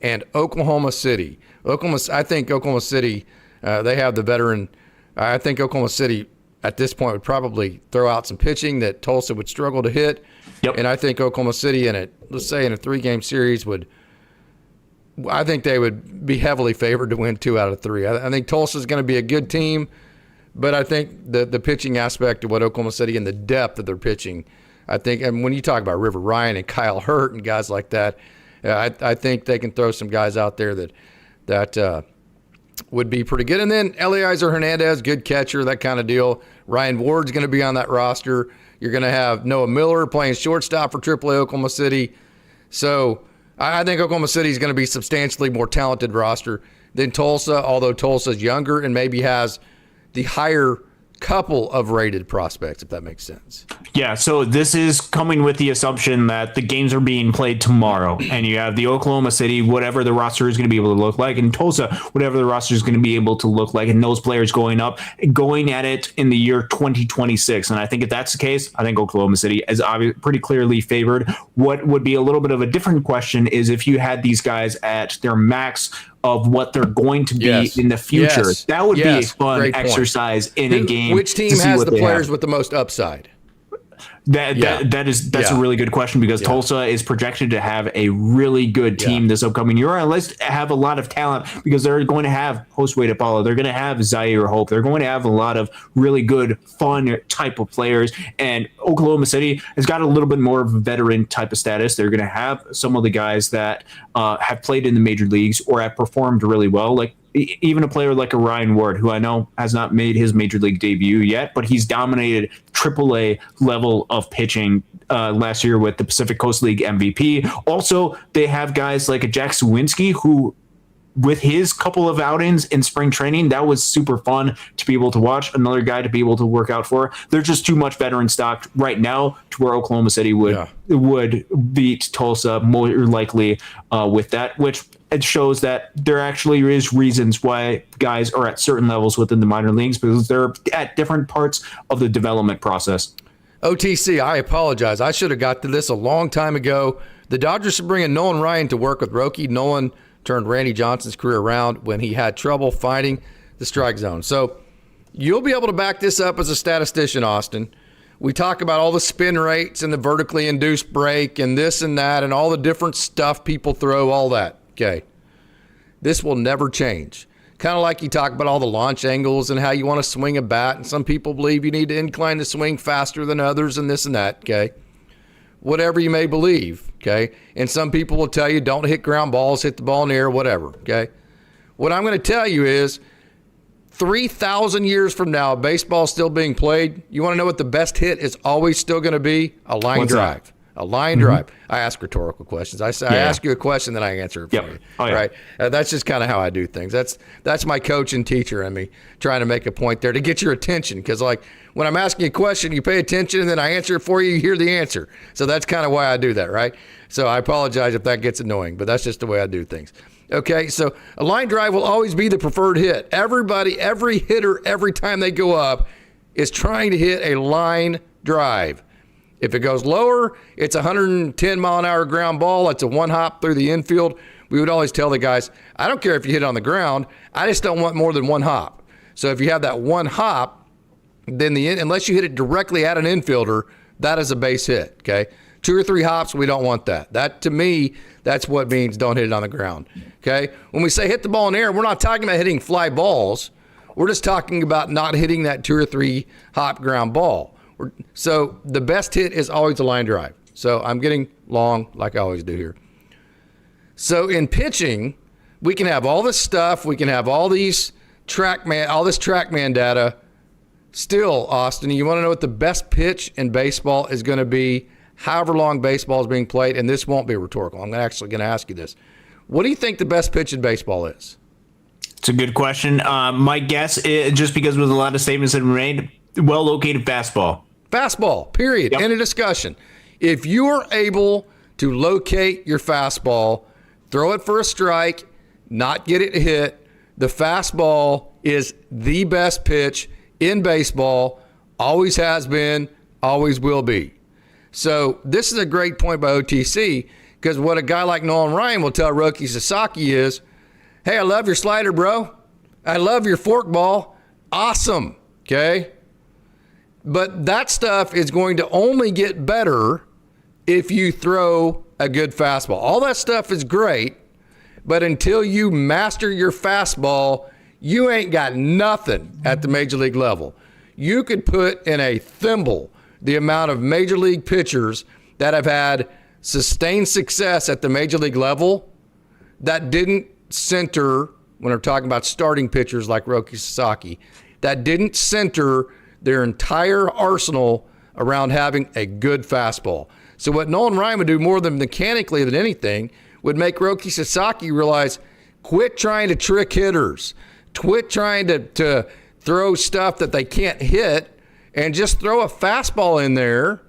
and Oklahoma City? I think Oklahoma City, they have the veteran. I think Oklahoma City at this point would probably throw out some pitching that Tulsa would struggle to hit. Yep. And I think Oklahoma City let's say in a 3-game series I think they would be heavily favored to win 2 out of 3. I think Tulsa's going to be a good team, but I think the pitching aspect of what Oklahoma City and the depth of their pitching, I think, and when you talk about River Ryan and Kyle Hurt and guys like that, I think they can throw some guys out there that would be pretty good. And then Eliezer Hernandez, good catcher, that kind of deal. Ryan Ward's going to be on that roster. You're going to have Noah Miller playing shortstop for AAA Oklahoma City. So I think Oklahoma City is going to be substantially more talented roster than Tulsa, although Tulsa's younger and maybe has the higher couple of rated prospects, if that makes sense. Yeah, so this is coming with the assumption that the games are being played tomorrow, and you have the Oklahoma City, whatever the roster is going to be able to look like, and Tulsa, whatever the roster is going to be able to look like, and those players going at it in the year 2026. And I think if that's the case, I think Oklahoma City is pretty clearly favored. What would be a little bit of a different question is if you had these guys at their max of what they're going to be in the future. Yes. That would be a fun exercise in a game. Which team has the players with the most upside? That's a really good question, because Tulsa is projected to have a really good team this upcoming year. And let's have a lot of talent, because they're going to have Josue DePaulo, they're going to have Zaire Hope, they're going to have a lot of really good, fun type of players. And Oklahoma City has got a little bit more of a veteran type of status. They're going to have some of the guys that have played in the major leagues or have performed really well, like even a player like a Ryan Ward, who I know has not made his major league debut yet, but he's dominated AAA level of pitching last year with the Pacific Coast League MVP. Also, they have guys like a Jack Sawinski, who, with his couple of outings in spring training, that was super fun to be able to watch. Another guy to be able to work out for. There's just too much veteran stock right now to where Oklahoma City would beat Tulsa more likely with that, which it shows that there actually is reasons why guys are at certain levels within the minor leagues, because they're at different parts of the development process. OTC, I apologize. I should have got to this a long time ago. The Dodgers should bring in Nolan Ryan to work with Roki. Nolan turned Randy Johnson's career around when he had trouble finding the strike zone. So you'll be able to back this up as a statistician, Austin. We talk about all the spin rates and the vertically induced break and this and that and all the different stuff people throw, all that. Okay. This will never change. Kind of like you talk about all the launch angles and how you want to swing a bat, and some people believe you need to incline the swing faster than others and this and that, okay? Whatever you may believe, okay? And some people will tell you don't hit ground balls, hit the ball in the air, whatever, okay? What I'm going to tell you is 3,000 years from now, baseball still being played, you want to know what the best hit is always still going to be? A line drive. A line drive. I ask rhetorical questions. I ask you a question, then I answer it for you. Right? That's just kind of how I do things. That's my coach and teacher in me, trying to make a point there to get your attention. Because like when I'm asking you a question, you pay attention, and then I answer it for you. You hear the answer. So that's kind of why I do that, right? So I apologize if that gets annoying, but that's just the way I do things. Okay, so a line drive will always be the preferred hit. Everybody, every hitter, every time they go up, is trying to hit a line drive. If it goes lower, it's a 110-mile-an-hour ground ball. It's a one hop through the infield. We would always tell the guys, I don't care if you hit it on the ground. I just don't want more than one hop. So if you have that one hop, then unless you hit it directly at an infielder, that is a base hit, okay? 2 or 3 hops, we don't want that. That, to me, that's what means don't hit it on the ground, okay? When we say hit the ball in the air, we're not talking about hitting fly balls. We're just talking about not hitting that 2 or 3 hop ground ball. So the best hit is always a line drive. So I'm getting long like I always do here. So in pitching, we can have all this stuff. We can have all this TrackMan data. Still, Austin, you want to know what the best pitch in baseball is going to be, however long baseball is being played, and this won't be rhetorical. I'm actually going to ask you this. What do you think the best pitch in baseball is? It's a good question. My guess is, just because with a lot of statements that were made, well-located fastball. Fastball, period. End of discussion. If you are able to locate your fastball, throw it for a strike, not get it hit, the fastball is the best pitch in baseball, always has been, always will be. So this is a great point by OTC, because what a guy like Nolan Ryan will tell Roki Sasaki is, hey, I love your slider, bro. I love your forkball. Awesome, okay? But that stuff is going to only get better if you throw a good fastball. All that stuff is great, but until you master your fastball, you ain't got nothing at the major league level. You could put in a thimble the amount of major league pitchers that have had sustained success at the major league level that didn't center, when we're talking about starting pitchers like Roki Sasaki, that didn't center their entire arsenal around having a good fastball. So what Nolan Ryan would do more than mechanically than anything would make Roki Sasaki realize, quit trying to trick hitters, quit trying to throw stuff that they can't hit, and just throw a fastball in there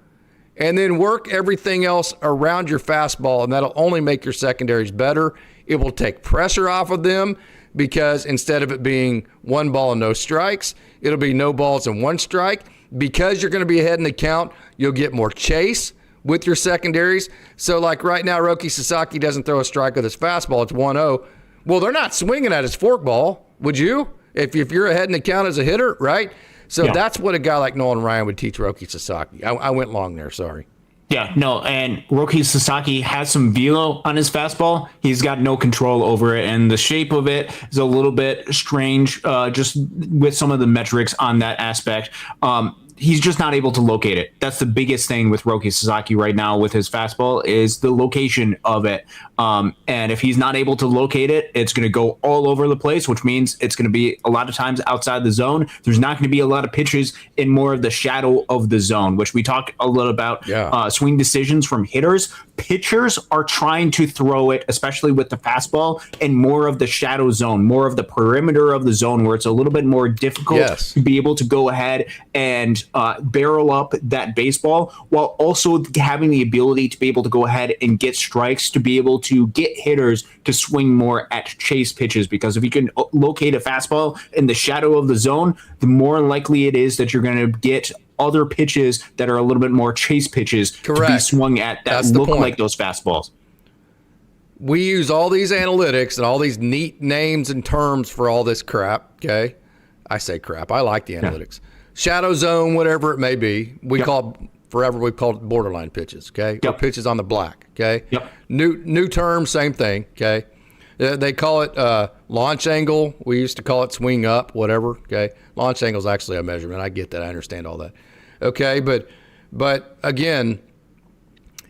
and then work everything else around your fastball, and that'll only make your secondaries better. It will take pressure off of them, because instead of it being 1 ball and no strikes, it'll be no balls and 1 strike. Because you're going to be ahead in the count, you'll get more chase with your secondaries. So like right now, Roki Sasaki doesn't throw a strike with his fastball. It's 1-0. Well, they're not swinging at his forkball, would you? If you're ahead in the count as a hitter, right? So that's what a guy like Nolan Ryan would teach Roki Sasaki. I went long there, sorry. Yeah, no, and Roki Sasaki has some velo on his fastball. He's got no control over it, and the shape of it is a little bit strange, just with some of the metrics on that aspect. He's just not able to locate it. That's the biggest thing with Roki Sasaki right now with his fastball is the location of it. And if he's not able to locate it, it's going to go all over the place, which means it's going to be a lot of times outside the zone. There's not going to be a lot of pitches in more of the shadow of the zone, which we talked a little about. Swing decisions from hitters. Pitchers are trying to throw it, especially with the fastball, in more of the shadow zone, more of the perimeter of the zone where it's a little bit more difficult to be able to go ahead and barrel up that baseball while also having the ability to be able to go ahead and get strikes, to be able to get hitters to swing more at chase pitches. Because if you can locate a fastball in the shadow of the zone, the more likely it is that you're going to get other pitches that are a little bit more chase pitches to be swung at that look like those fastballs. We use all these analytics and all these neat names and terms for all this crap, okay? I say crap. I like the analytics. Shadow zone, whatever it may be. We call it, forever we've called it borderline pitches, okay? Or pitches on the black, okay? New term, same thing, okay? They call it launch angle. We used to call it swing up, whatever, okay? Launch angle is actually a measurement. I get that. I understand all that. Okay, but again,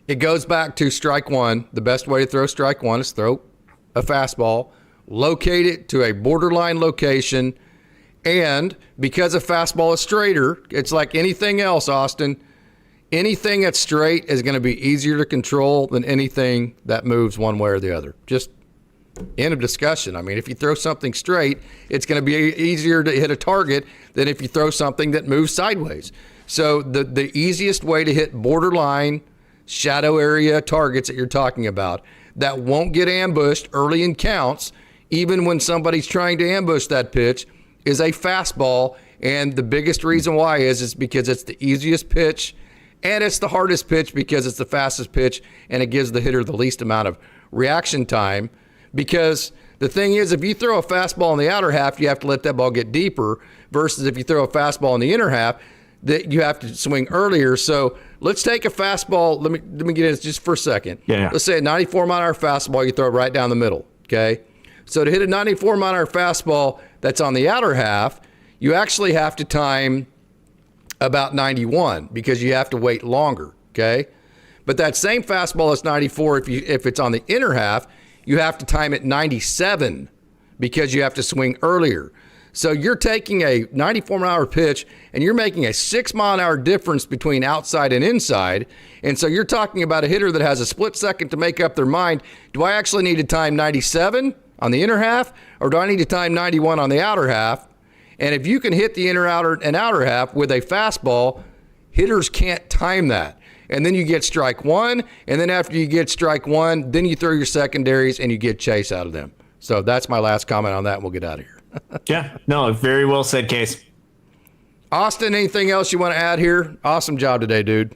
it goes back to strike one. The best way to throw strike one is throw a fastball, locate it to a borderline location, and because a fastball is straighter, it's like anything else, Austin. Anything that's straight is going to be easier to control than anything that moves one way or the other. Just end of discussion. I mean, if you throw something straight, it's going to be easier to hit a target than if you throw something that moves sideways. So the easiest way to hit borderline shadow area targets that you're talking about that won't get ambushed early in counts, even when somebody's trying to ambush that pitch, is a fastball. And the biggest reason why is because it's the easiest pitch and it's the hardest pitch because it's the fastest pitch and it gives the hitter the least amount of reaction time. Because the thing is, if you throw a fastball in the outer half, you have to let that ball get deeper, versus if you throw a fastball in the inner half, that you have to swing earlier. So let's take a fastball. Let me get in this just for a second. Let's say a 94-mile-an-hour fastball, you throw it right down the middle, okay? So to hit a 94-mile-an-hour fastball that's on the outer half, you actually have to time about 91 because you have to wait longer, okay? But that same fastball that's 94, if it's on the inner half, you have to time it 97 because you have to swing earlier. So you're taking a 94-mile-an-hour pitch and you're making a 6-mile-an-hour difference between outside and inside. And so you're talking about a hitter that has a split second to make up their mind. Do I actually need to time 97 on the inner half, or do I need to time 91 on the outer half? And if you can hit the inner, outer, and outer half with a fastball, hitters can't time that. And then you get strike one, and then after you get strike one, then you throw your secondaries and you get chase out of them. So that's my last comment on that, and we'll get out of here. No, very well said, Case. Austin, anything else you want to add here? Awesome job today, dude.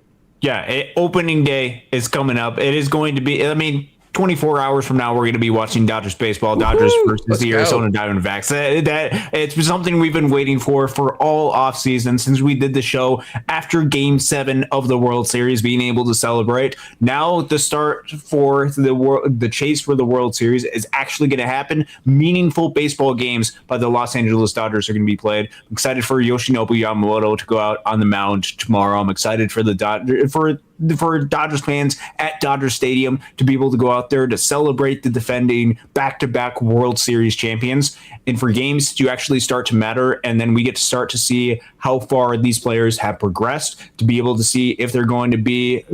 Opening day is coming up. It is going to be, 24 hours from now, we're going to be watching Dodgers baseball. Dodgers versus the Arizona Diamondbacks. That it's something we've been waiting for all offseason since we did the show after Game 7 of the World Series, being able to celebrate. Now the start for the chase for the World Series is actually going to happen. Meaningful baseball games by the Los Angeles Dodgers are going to be played. I'm excited for Yoshinobu Yamamoto to go out on the mound tomorrow. I'm excited for for Dodgers fans at Dodger Stadium to be able to go out there to celebrate the defending back-to-back World Series champions, and for games to actually start to matter. And then we get to start to see how far these players have progressed, to be able to see if they're going to be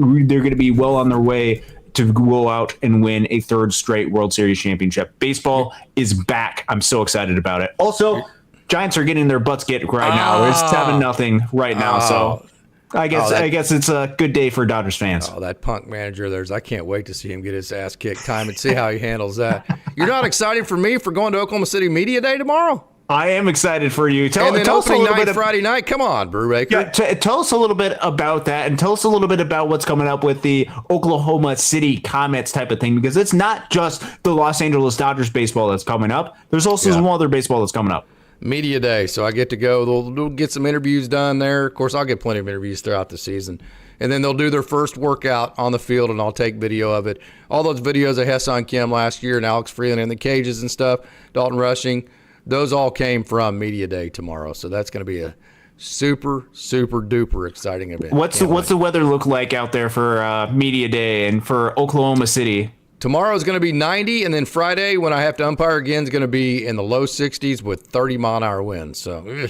well on their way to go out and win a third straight World Series championship. Baseball is back. I'm so excited about it. Also, Giants are getting their butts kicked right now. It's 7-0 right now. So I guess it's a good day for Dodgers fans. Oh, that punk manager of theirs. I can't wait to see him get his ass kicked time and see how he handles that. You're not excited for me for going to Oklahoma City Media Day tomorrow? I am excited for you. Tell us a little bit Friday night. Come on, Brewmaker. Yeah, tell us a little bit about that, and tell us a little bit about what's coming up with the Oklahoma City Comets type of thing, because it's not just the Los Angeles Dodgers baseball that's coming up. There's also some other baseball that's coming up. Media Day. So I get to go. They'll get some interviews done there. Of course, I'll get plenty of interviews throughout the season. And then they'll do their first workout on the field, and I'll take video of it. All those videos of Hassan Kim last year and Alex Freeland in the cages and stuff, Dalton Rushing, those all came from Media Day tomorrow. So that's going to be a super, super duper exciting event. What's the weather look like out there for Media Day and for Oklahoma City? Tomorrow is going to be 90, and then Friday, when I have to umpire again, is going to be in the low 60s with 30-mile-an-hour winds. So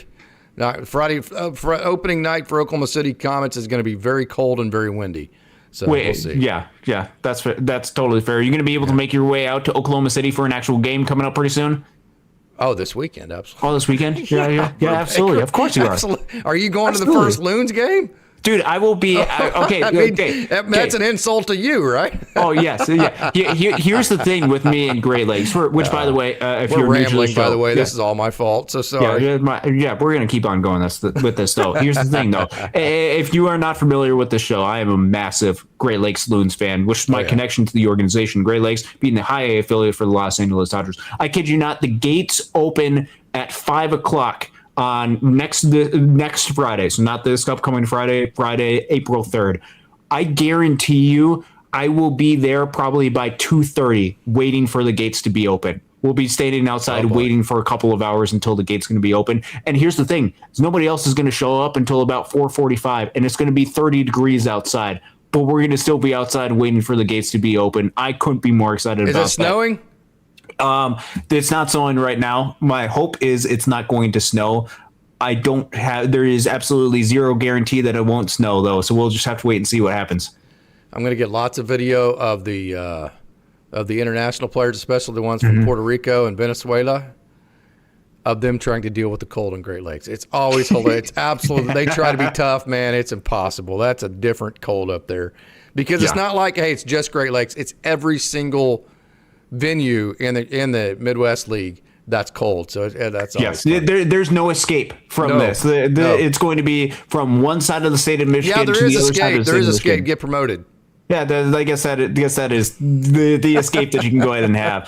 Friday, opening night for Oklahoma City Comets is going to be very cold and very windy. So we'll see. Yeah, that's totally fair. Are you going to be able to make your way out to Oklahoma City for an actual game coming up pretty soon? Oh, this weekend, absolutely. Oh, this weekend? Yeah, absolutely. Of course you are. Absolutely. Are you going to the first Loons game? Dude, I will be okay. That's an insult to you, right? Oh yes, yeah. Here's the thing with me and Great Lakes, which, by the way, if we're you're rambling, by the way, this is all my fault. So sorry. Yeah, we're gonna keep on going with this though. Here's the thing though, if you are not familiar with the show, I am a massive Great Lakes Loons fan, which is my connection to the organization. Great Lakes being the high A affiliate for the Los Angeles Dodgers. I kid you not, the gates open at 5:00 on next Friday. So not this upcoming Friday, April 3rd. I guarantee you I will be there probably by 2:30 waiting for the gates to be open. We'll be standing outside waiting for a couple of hours until the gate's going to be open. And here's the thing. Nobody else is going to show up until about 4:45, and it's going to be 30 degrees outside. But we're going to still be outside waiting for the gates to be open. I couldn't be more excited about that. Is it snowing? It's not snowing right now. My hope is it's not going to snow. There is absolutely zero guarantee that it won't snow though. So we'll just have to wait and see what happens. I'm going to get lots of video of the international players, especially the ones from Puerto Rico and Venezuela, of them trying to deal with the cold in Great Lakes. It's always hilarious. It's absolutely, they try to be tough, man. It's impossible. That's a different cold up there because it's not like, hey, it's just Great Lakes. It's every single venue in the Midwest League that's cold. So that's yes. There's no escape from this. It's going to be from one side of the state of Michigan to the other side of the state. There is escape. Get promoted. Yeah, I guess that is the escape that you can go ahead and have.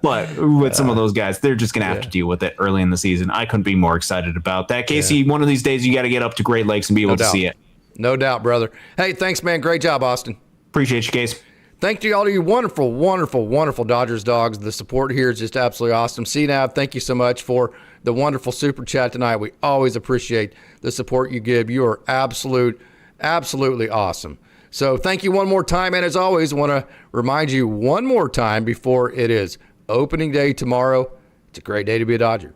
But with some of those guys, they're just going to have to deal with it early in the season. I couldn't be more excited about that. Casey, one of these days you got to get up to Great Lakes and be able to see it. No doubt, brother. Hey, thanks, man. Great job, Austin. Appreciate you, Case. Thank you all to you wonderful, wonderful, wonderful Dodgers dogs. The support here is just absolutely awesome. CNAV, thank you so much for the wonderful super chat tonight. We always appreciate the support you give. You are absolutely awesome. So thank you one more time. And as always, I want to remind you one more time before it is opening day tomorrow. It's a great day to be a Dodger.